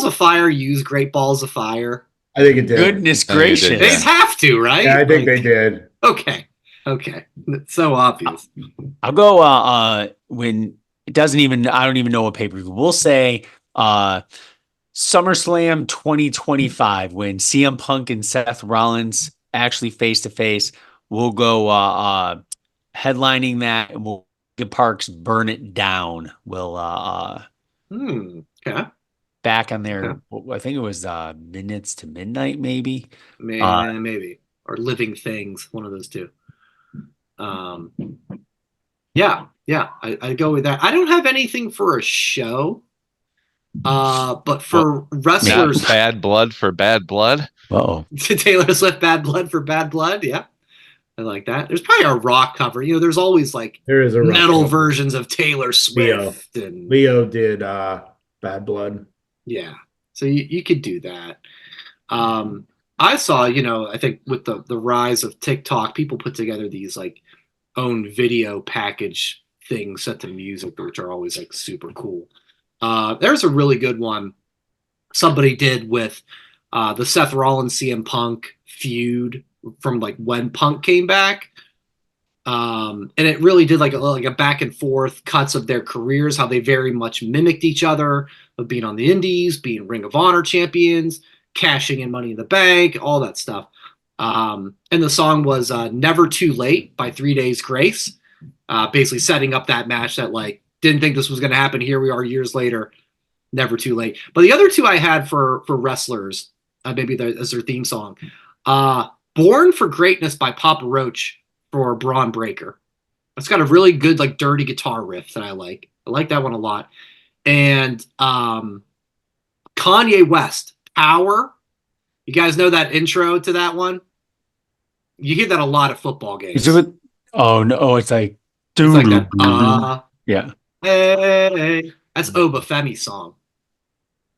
[SPEAKER 2] of Fire use Great Balls of Fire?
[SPEAKER 3] I think it did.
[SPEAKER 5] Goodness
[SPEAKER 4] I think it
[SPEAKER 5] gracious.
[SPEAKER 4] did,
[SPEAKER 2] They
[SPEAKER 4] yeah.
[SPEAKER 2] have to, right?
[SPEAKER 3] Yeah, I think they did.
[SPEAKER 2] Okay. It's so obvious.
[SPEAKER 5] I'll go when it doesn't even, I don't even know what pay-per-view. We'll say SummerSlam 2025 when CM Punk and Seth Rollins actually face to face. We'll go headlining that, and we'll get Parks Burn It Down. We'll
[SPEAKER 2] Okay.
[SPEAKER 5] back on there. I think it was Minutes to Midnight, maybe.
[SPEAKER 2] Maybe. Or Living Things, one of those two. Yeah, I go with that. I don't have anything for a show. But for wrestlers,
[SPEAKER 4] Bad Blood for Bad Blood.
[SPEAKER 5] Oh,
[SPEAKER 2] Taylor Swift, Bad Blood for Bad Blood. Yeah, I like that. There's probably a rock cover. There's always like
[SPEAKER 3] There is a rock
[SPEAKER 2] metal
[SPEAKER 3] cover.
[SPEAKER 2] versions of Taylor Swift.
[SPEAKER 3] Leo did Bad Blood.
[SPEAKER 2] Yeah, so you could do that. I saw, I think with the rise of TikTok, people put together these like own video package things set to music, which are always like super cool. There's a really good one somebody did with the Seth Rollins CM Punk feud from like when Punk came back. And it really did like a back and forth cuts of their careers, how they very much mimicked each other of being on the indies, being Ring of Honor champions, cashing in Money in the Bank, all that stuff. And the song was Never Too Late by 3 Days Grace, basically setting up that match that like didn't think this was going to happen. Here we are years later, never too late. But the other two I had for wrestlers, maybe as their theme song, Born for Greatness by Papa Roach for Braun Breaker. It's got a really good like dirty guitar riff that I like. I like that one a lot. And Kanye West, Power. You guys know that intro to that one? You hear that a lot at football games.
[SPEAKER 5] is it? Oh no, it's like,
[SPEAKER 2] It's like that.
[SPEAKER 5] Yeah.
[SPEAKER 2] Hey, that's Obafemi's song.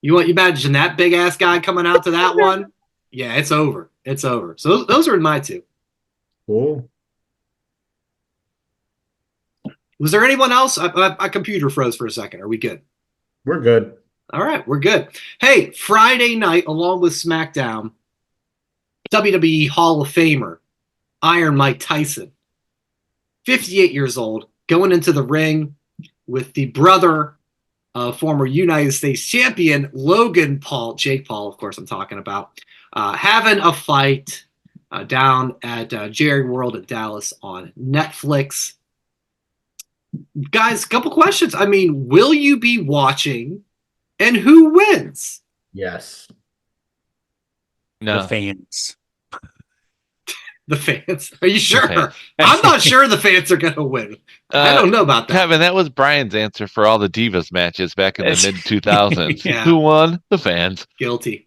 [SPEAKER 2] You imagine that big ass guy coming out to that one? Yeah, it's over. It's over. So those are my two.
[SPEAKER 3] Cool.
[SPEAKER 2] Was there anyone else? My computer froze for a second. Are we good?
[SPEAKER 3] We're good.
[SPEAKER 2] All right, we're good. Hey, Friday night, along with SmackDown, WWE Hall of Famer, Iron Mike Tyson, 58 years old, going into the ring with the brother of former United States champion Logan Paul, Jake Paul, of course I'm talking about, having a fight down at Jerry World in Dallas on Netflix. Guys, a couple questions. I mean, will you be watching, and who wins?
[SPEAKER 3] Yes.
[SPEAKER 4] No.
[SPEAKER 5] The fans.
[SPEAKER 2] The fans. Are you sure?
[SPEAKER 4] fans.
[SPEAKER 2] I'm not sure the fans are going to win. I don't know about that.
[SPEAKER 4] Kevin, that was Brian's answer for all the Divas matches back in the mid 2000s.
[SPEAKER 2] Yeah.
[SPEAKER 4] Who won? The fans.
[SPEAKER 2] Guilty.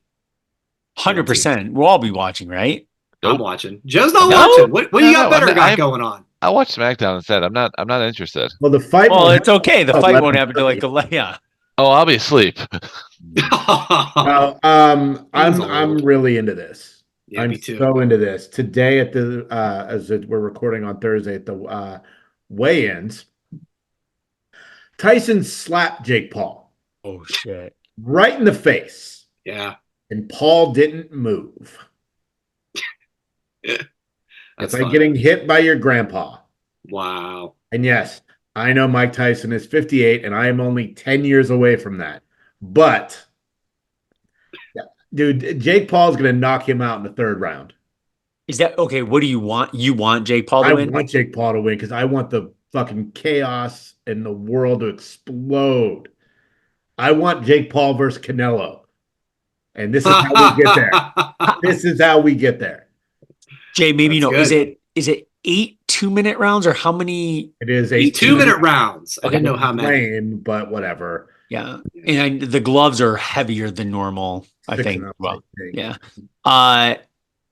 [SPEAKER 5] 100%. We'll all be watching, right?
[SPEAKER 2] I'm
[SPEAKER 4] Nope.
[SPEAKER 2] watching. Joe's not
[SPEAKER 4] No.
[SPEAKER 2] watching. What do you
[SPEAKER 4] No,
[SPEAKER 2] got better
[SPEAKER 4] I'm-
[SPEAKER 2] got
[SPEAKER 4] I'm-
[SPEAKER 2] going on?
[SPEAKER 4] I watched SmackDown instead. I'm not interested.
[SPEAKER 3] Well, the fight.
[SPEAKER 5] Well, it's okay. The fight won't
[SPEAKER 3] 11:30.
[SPEAKER 5] happen till like yeah.
[SPEAKER 4] Oh, I'll be asleep.
[SPEAKER 3] No,
[SPEAKER 2] He's
[SPEAKER 3] I'm
[SPEAKER 2] old.
[SPEAKER 3] really into this.
[SPEAKER 2] Yeah,
[SPEAKER 3] I'm
[SPEAKER 2] me too.
[SPEAKER 3] so into this. Today at the we're recording on Thursday at the weigh-ins, Tyson slapped Jake Paul
[SPEAKER 5] Oh shit.
[SPEAKER 3] right in the face,
[SPEAKER 2] Yeah.
[SPEAKER 3] and Paul didn't move. It's like getting hit by your grandpa.
[SPEAKER 2] Wow.
[SPEAKER 3] And yes, I know Mike Tyson is 58, and I am only 10 years away from that. But, dude, Jake Paul's going to knock him out in the third round.
[SPEAKER 5] Is that okay? What do you want? You want Jake Paul to win?
[SPEAKER 3] I want Jake Paul to win because I want the fucking chaos in the world to explode. I want Jake Paul versus Canelo. And this is how we get there. This is how we get there.
[SPEAKER 5] Jay, maybe you know, is it 8 2-minute rounds or how many?
[SPEAKER 3] It is
[SPEAKER 2] 8 2-minute rounds. I didn't know how many.
[SPEAKER 3] But whatever.
[SPEAKER 5] Yeah. And the gloves are heavier than normal, I think. Well, yeah.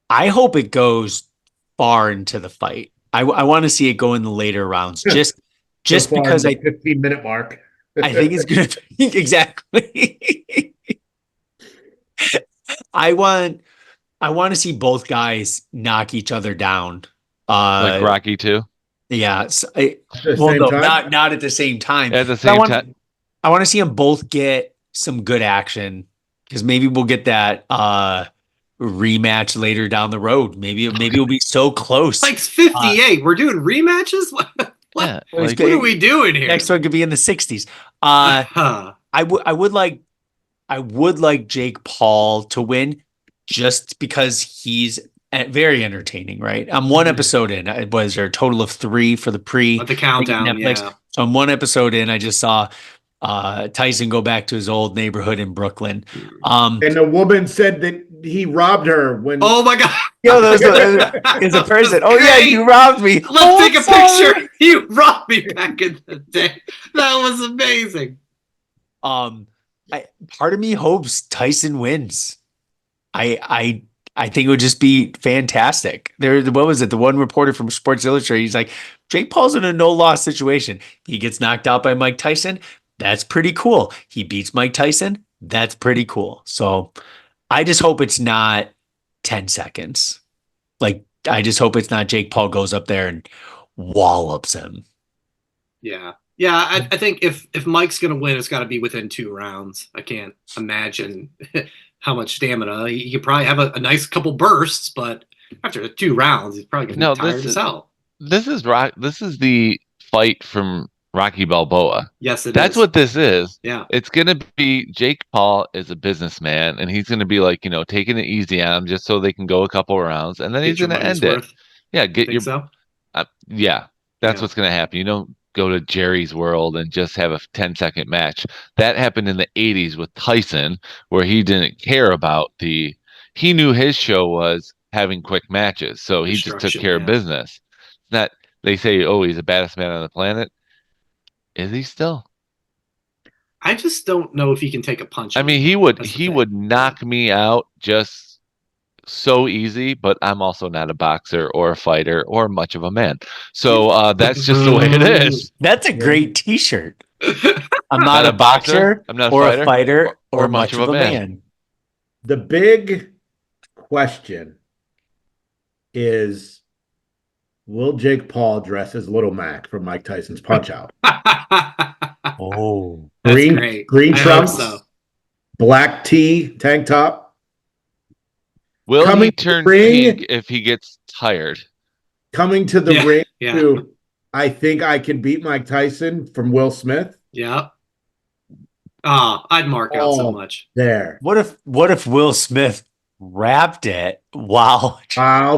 [SPEAKER 5] I hope it goes far into the fight. I want to see it go in the later rounds. Just because
[SPEAKER 3] the 15-minute mark.
[SPEAKER 5] I think it's gonna be exactly. I want to see both guys knock each other down.
[SPEAKER 4] Like Rocky 2?
[SPEAKER 5] Yeah.
[SPEAKER 3] Not
[SPEAKER 5] at the same time.
[SPEAKER 4] At the same time.
[SPEAKER 5] I want to see them both get some good action because maybe we'll get that rematch later down the road. Maybe we'll be so close.
[SPEAKER 2] Like 58. We're doing rematches? What are we doing here?
[SPEAKER 5] Next one could be in the 60s. I would like Jake Paul to win just because he's very entertaining, right? I'm one episode in. Was there a total of 3 for the
[SPEAKER 2] the countdown?
[SPEAKER 5] Netflix?
[SPEAKER 2] Yeah.
[SPEAKER 5] So I'm one episode in. I just saw Tyson go back to his old neighborhood in Brooklyn.
[SPEAKER 3] And the woman said that he robbed her when.
[SPEAKER 2] Oh my God!
[SPEAKER 5] Yo, there's a person. Oh yeah, you robbed me.
[SPEAKER 2] Let's take a picture. You robbed me back in the day. That was amazing.
[SPEAKER 5] Part of me hopes Tyson wins. I think it would just be fantastic. What was it? The one reporter from Sports Illustrated, he's like, Jake Paul's in a no-loss situation. He gets knocked out by Mike Tyson. That's pretty cool. He beats Mike Tyson. That's pretty cool. So I just hope it's not 10 seconds. Like, I just hope it's not Jake Paul goes up there and wallops him.
[SPEAKER 2] Yeah. Yeah, I think if Mike's going to win, it's got to be within 2 rounds. I can't imagine how much stamina. He could probably have a nice couple bursts, but after 2 rounds, he's probably going to be tired as hell.
[SPEAKER 4] This is the fight from Rocky Balboa.
[SPEAKER 2] Yes,
[SPEAKER 4] That's what this is.
[SPEAKER 2] Yeah.
[SPEAKER 4] It's going to be Jake Paul is a businessman, and he's going to be like, taking it easy on him just so they can go a couple rounds, and then he's going to end it. Yeah, that's what's going to happen. You don't go to Jerry's World and just have a 10-second match. That happened in the 80s with Tyson, where he didn't care about he knew his show was having quick matches, so he just took care of business. Not they say, oh, he's the baddest man on the planet. Is he still?
[SPEAKER 2] I just don't know if he can take a punch.
[SPEAKER 4] I mean, he would knock me out just so easy, but I'm also not a boxer or a fighter or much of a man. So that's just the way it is.
[SPEAKER 5] That's a great t-shirt. I'm not a boxer,
[SPEAKER 4] I'm not
[SPEAKER 5] a fighter or much of a man.
[SPEAKER 3] The big question is, will Jake Paul dress as Little Mac from Mike Tyson's Punch-Out?
[SPEAKER 5] Oh,
[SPEAKER 3] green trunks, black tee, tank top.
[SPEAKER 4] Will he turn pink if he gets tired?
[SPEAKER 3] Coming to the ring to, I think I can beat Mike Tyson from Will Smith.
[SPEAKER 2] Yeah. I'd mark out so much.
[SPEAKER 3] There.
[SPEAKER 5] What if Will Smith rapped it while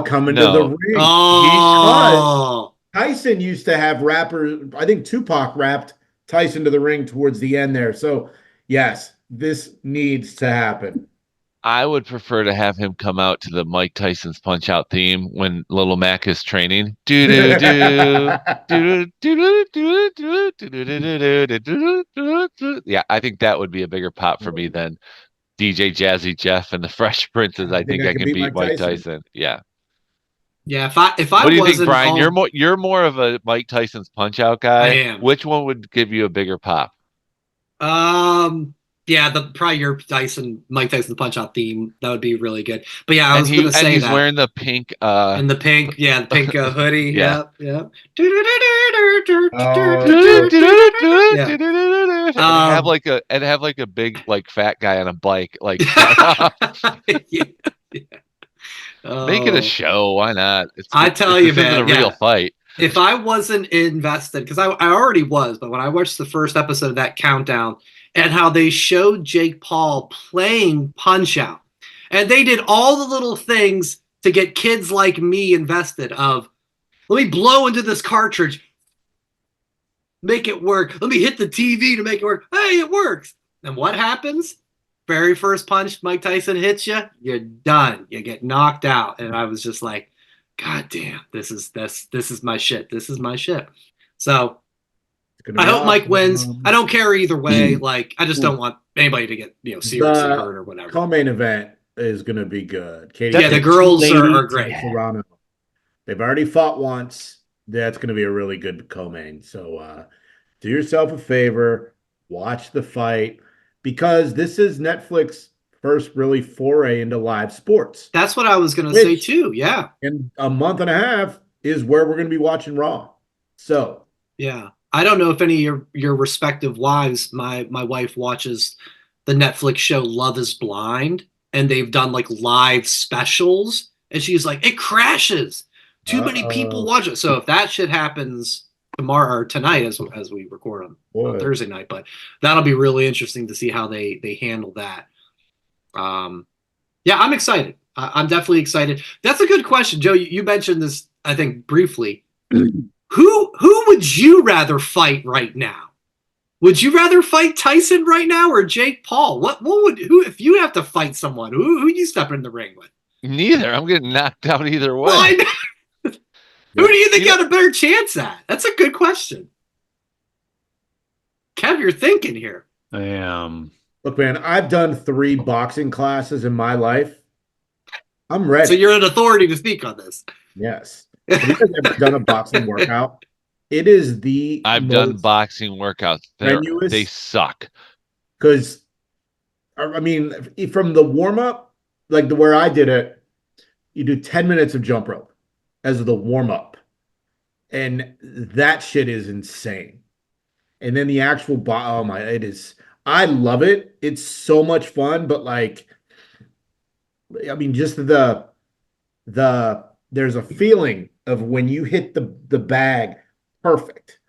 [SPEAKER 3] coming to the ring?
[SPEAKER 2] Oh.
[SPEAKER 3] Tyson used to have rappers. I think Tupac rapped Tyson to the ring towards the end there. So, yes, this needs to happen.
[SPEAKER 4] I would prefer to have him come out to the Mike Tyson's Punch-Out theme when Little Mac is training. Yeah, I think that would be a bigger pop for me than DJ Jazzy Jeff and the Fresh Princes. I think I can beat Mike Tyson. Yeah.
[SPEAKER 2] Yeah, if I
[SPEAKER 4] what do you think, Brian? You're more of a Mike Tyson's Punch-Out guy.
[SPEAKER 2] I am.
[SPEAKER 4] Which one would give you a bigger pop?
[SPEAKER 2] Yeah, probably your Mike Tyson Punch-Out theme. That would be really good. But yeah, I was going to say
[SPEAKER 4] he's wearing the pink.
[SPEAKER 2] And the pink, the pink hoodie. Yeah.
[SPEAKER 4] And have like a big fat guy on a bike. Like, Make it a show. Why not?
[SPEAKER 2] I tell you,
[SPEAKER 4] this isn't
[SPEAKER 2] man,
[SPEAKER 4] a real fight.
[SPEAKER 2] If I wasn't invested, because I already was, but when I watched the first episode of that countdown and how they showed Jake Paul playing Punch-Out, and they did all the little things to get kids like me invested of, let me blow into this cartridge, make it work. Let me hit the TV to make it work. Hey, it works. And what happens? Very first punch Mike Tyson hits you, you're done. You get knocked out. And I was just like, God damn, this is my shit. This is my shit. So I hope Mike wins. I don't care either way. Like, I just don't want anybody to get seriously hurt or whatever.
[SPEAKER 3] Co-main event is gonna be good. Katie,
[SPEAKER 2] yeah, the girls are great.
[SPEAKER 3] Toronto. They've already fought once. That's gonna be a really good co-main. So do yourself a favor, watch the fight, because this is Netflix first really foray into live sports.
[SPEAKER 2] That's what I was going to say too. Yeah.
[SPEAKER 3] In a month and a half is where we're going to be watching Raw. So,
[SPEAKER 2] yeah. I don't know if any of your respective wives, my wife watches the Netflix show Love is Blind, and they've done like live specials, and she's like, it crashes. Too many people watch it. So if that shit happens tomorrow or tonight as we record on Thursday night, but that'll be really interesting to see how they handle that. Yeah, I'm excited. I'm definitely excited. That's a good question, Joe. You mentioned this, I think, briefly. Who would you rather fight right now? Would you rather fight Tyson right now or Jake Paul? Who if you have to fight someone, who you step in the ring with?
[SPEAKER 4] Neither. I'm getting knocked out either way.
[SPEAKER 2] Well, who do you think you got a better chance at? That's a good question. Kev, you're thinking here.
[SPEAKER 5] I am.
[SPEAKER 3] Look, man, I've done 3 boxing classes in my life. I'm ready.
[SPEAKER 2] So you're an authority to speak on this.
[SPEAKER 3] Yes. Have you guys ever done a boxing workout? It is
[SPEAKER 4] I've done boxing workouts. They suck.
[SPEAKER 3] Because, I mean, from the warm-up, like where I did it, you do 10 minutes of jump rope as the warm-up. And that shit is insane. And then the actual it is, I love it. It's so much fun, but like, I mean, just there's a feeling of when you hit the bag perfect.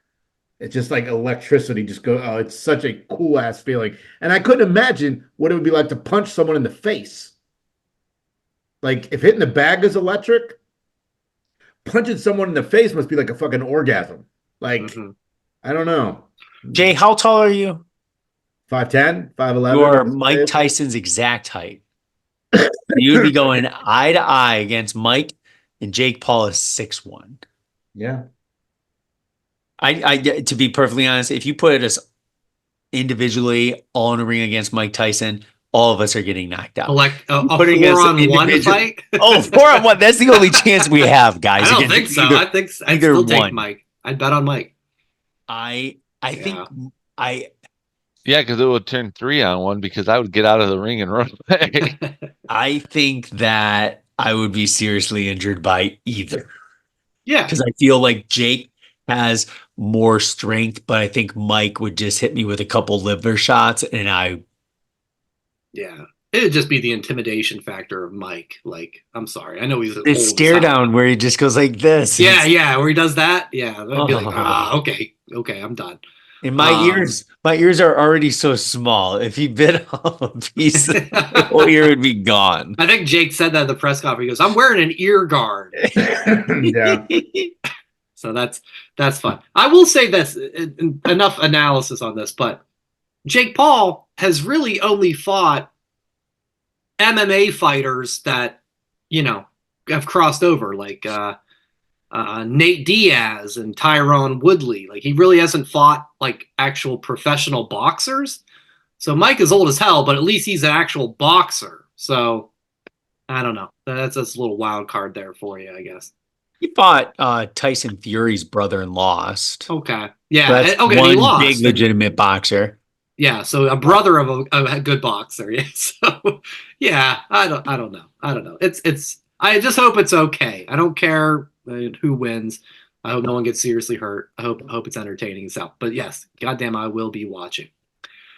[SPEAKER 3] It's just like electricity just go. Oh, it's such a cool ass feeling. And I couldn't imagine what it would be like to punch someone in the face. Like if hitting the bag is electric, punching someone in the face must be like a fucking orgasm. Like, I don't know.
[SPEAKER 5] Jay, how tall are you?
[SPEAKER 3] 5'10", 5'11".
[SPEAKER 5] You're Mike Tyson's exact height. You'd be going eye to eye against Mike, and Jake Paul is 6'1".
[SPEAKER 3] Yeah.
[SPEAKER 5] I to be perfectly honest, if you put us individually all in a ring against Mike Tyson, all of us are getting knocked out.
[SPEAKER 2] Like a 4-on-1 fight?
[SPEAKER 5] Oh, 4-on-1. That's the only chance we have, guys.
[SPEAKER 2] I don't think so. I'd still take Mike. I'd bet on Mike.
[SPEAKER 5] I think
[SPEAKER 4] Yeah, because it would turn 3-on-1 because I would get out of the ring and run away.
[SPEAKER 5] I think that I would be seriously injured by either.
[SPEAKER 2] Yeah.
[SPEAKER 5] Because I feel like Jake has more strength, but I think Mike would just hit me with a couple liver shots and
[SPEAKER 2] Yeah. It'd just be the intimidation factor of Mike. Like, I'm sorry. I know he's
[SPEAKER 5] the stare down where he just goes like this.
[SPEAKER 2] Yeah, where he does that. Yeah. I'd be like, okay, I'm done.
[SPEAKER 5] And my ears are already so small. If he bit off a piece, the whole ear would be gone.
[SPEAKER 2] I think Jake said that at the press conference. He goes, I'm wearing an ear guard.
[SPEAKER 3] Yeah.
[SPEAKER 2] So that's fun. I will say this, enough analysis on this, but Jake Paul has really only fought MMA fighters that, have crossed over, like Nate Diaz and Tyron Woodley. Like, he really hasn't fought like actual professional boxers. So Mike is old as hell, but at least he's an actual boxer. So I don't know. That's a little wild card there for you, I guess.
[SPEAKER 5] He fought Tyson Fury's brother and lost.
[SPEAKER 2] Okay. Yeah.
[SPEAKER 5] So that's
[SPEAKER 2] okay.
[SPEAKER 5] one
[SPEAKER 2] He lost.
[SPEAKER 5] big legitimate boxer.
[SPEAKER 2] Yeah. So a brother of a good boxer. Yeah. So yeah, I don't know. I just hope it's okay. I don't care who wins. I hope no one gets seriously hurt. I hope it's entertaining itself. But yes, goddamn, I will be watching.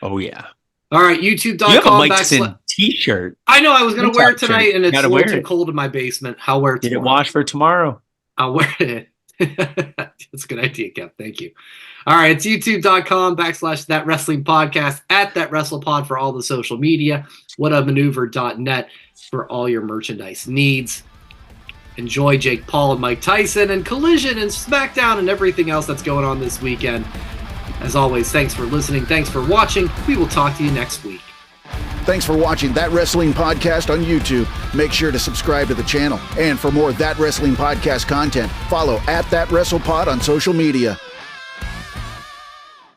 [SPEAKER 5] Oh yeah.
[SPEAKER 2] All right,
[SPEAKER 5] You have a
[SPEAKER 2] youtube.com
[SPEAKER 5] Mike Tyson t-shirt.
[SPEAKER 2] I know I was going to wear it
[SPEAKER 5] T-shirt.
[SPEAKER 2] tonight, and it's a
[SPEAKER 5] Gotta
[SPEAKER 2] little
[SPEAKER 5] wear
[SPEAKER 2] too
[SPEAKER 5] it.
[SPEAKER 2] cold in my basement. I'll wear it
[SPEAKER 5] Get it
[SPEAKER 2] tomorrow.
[SPEAKER 5] washed for tomorrow.
[SPEAKER 2] I'll wear it. That's a good idea, Kev. Thank you. All right, it's youtube.com/That Wrestling Podcast, at That WrestlePod for all the social media, whatamaneuver.net for all your merchandise needs. Enjoy Jake Paul and Mike Tyson and Collision and SmackDown and everything else that's going on this weekend. As always, thanks for listening. Thanks for watching. We will talk to you next week.
[SPEAKER 6] Thanks for watching That Wrestling Podcast on YouTube. Make sure to subscribe to the channel. And for more That Wrestling Podcast content, follow @ThatWrestlePod on social media.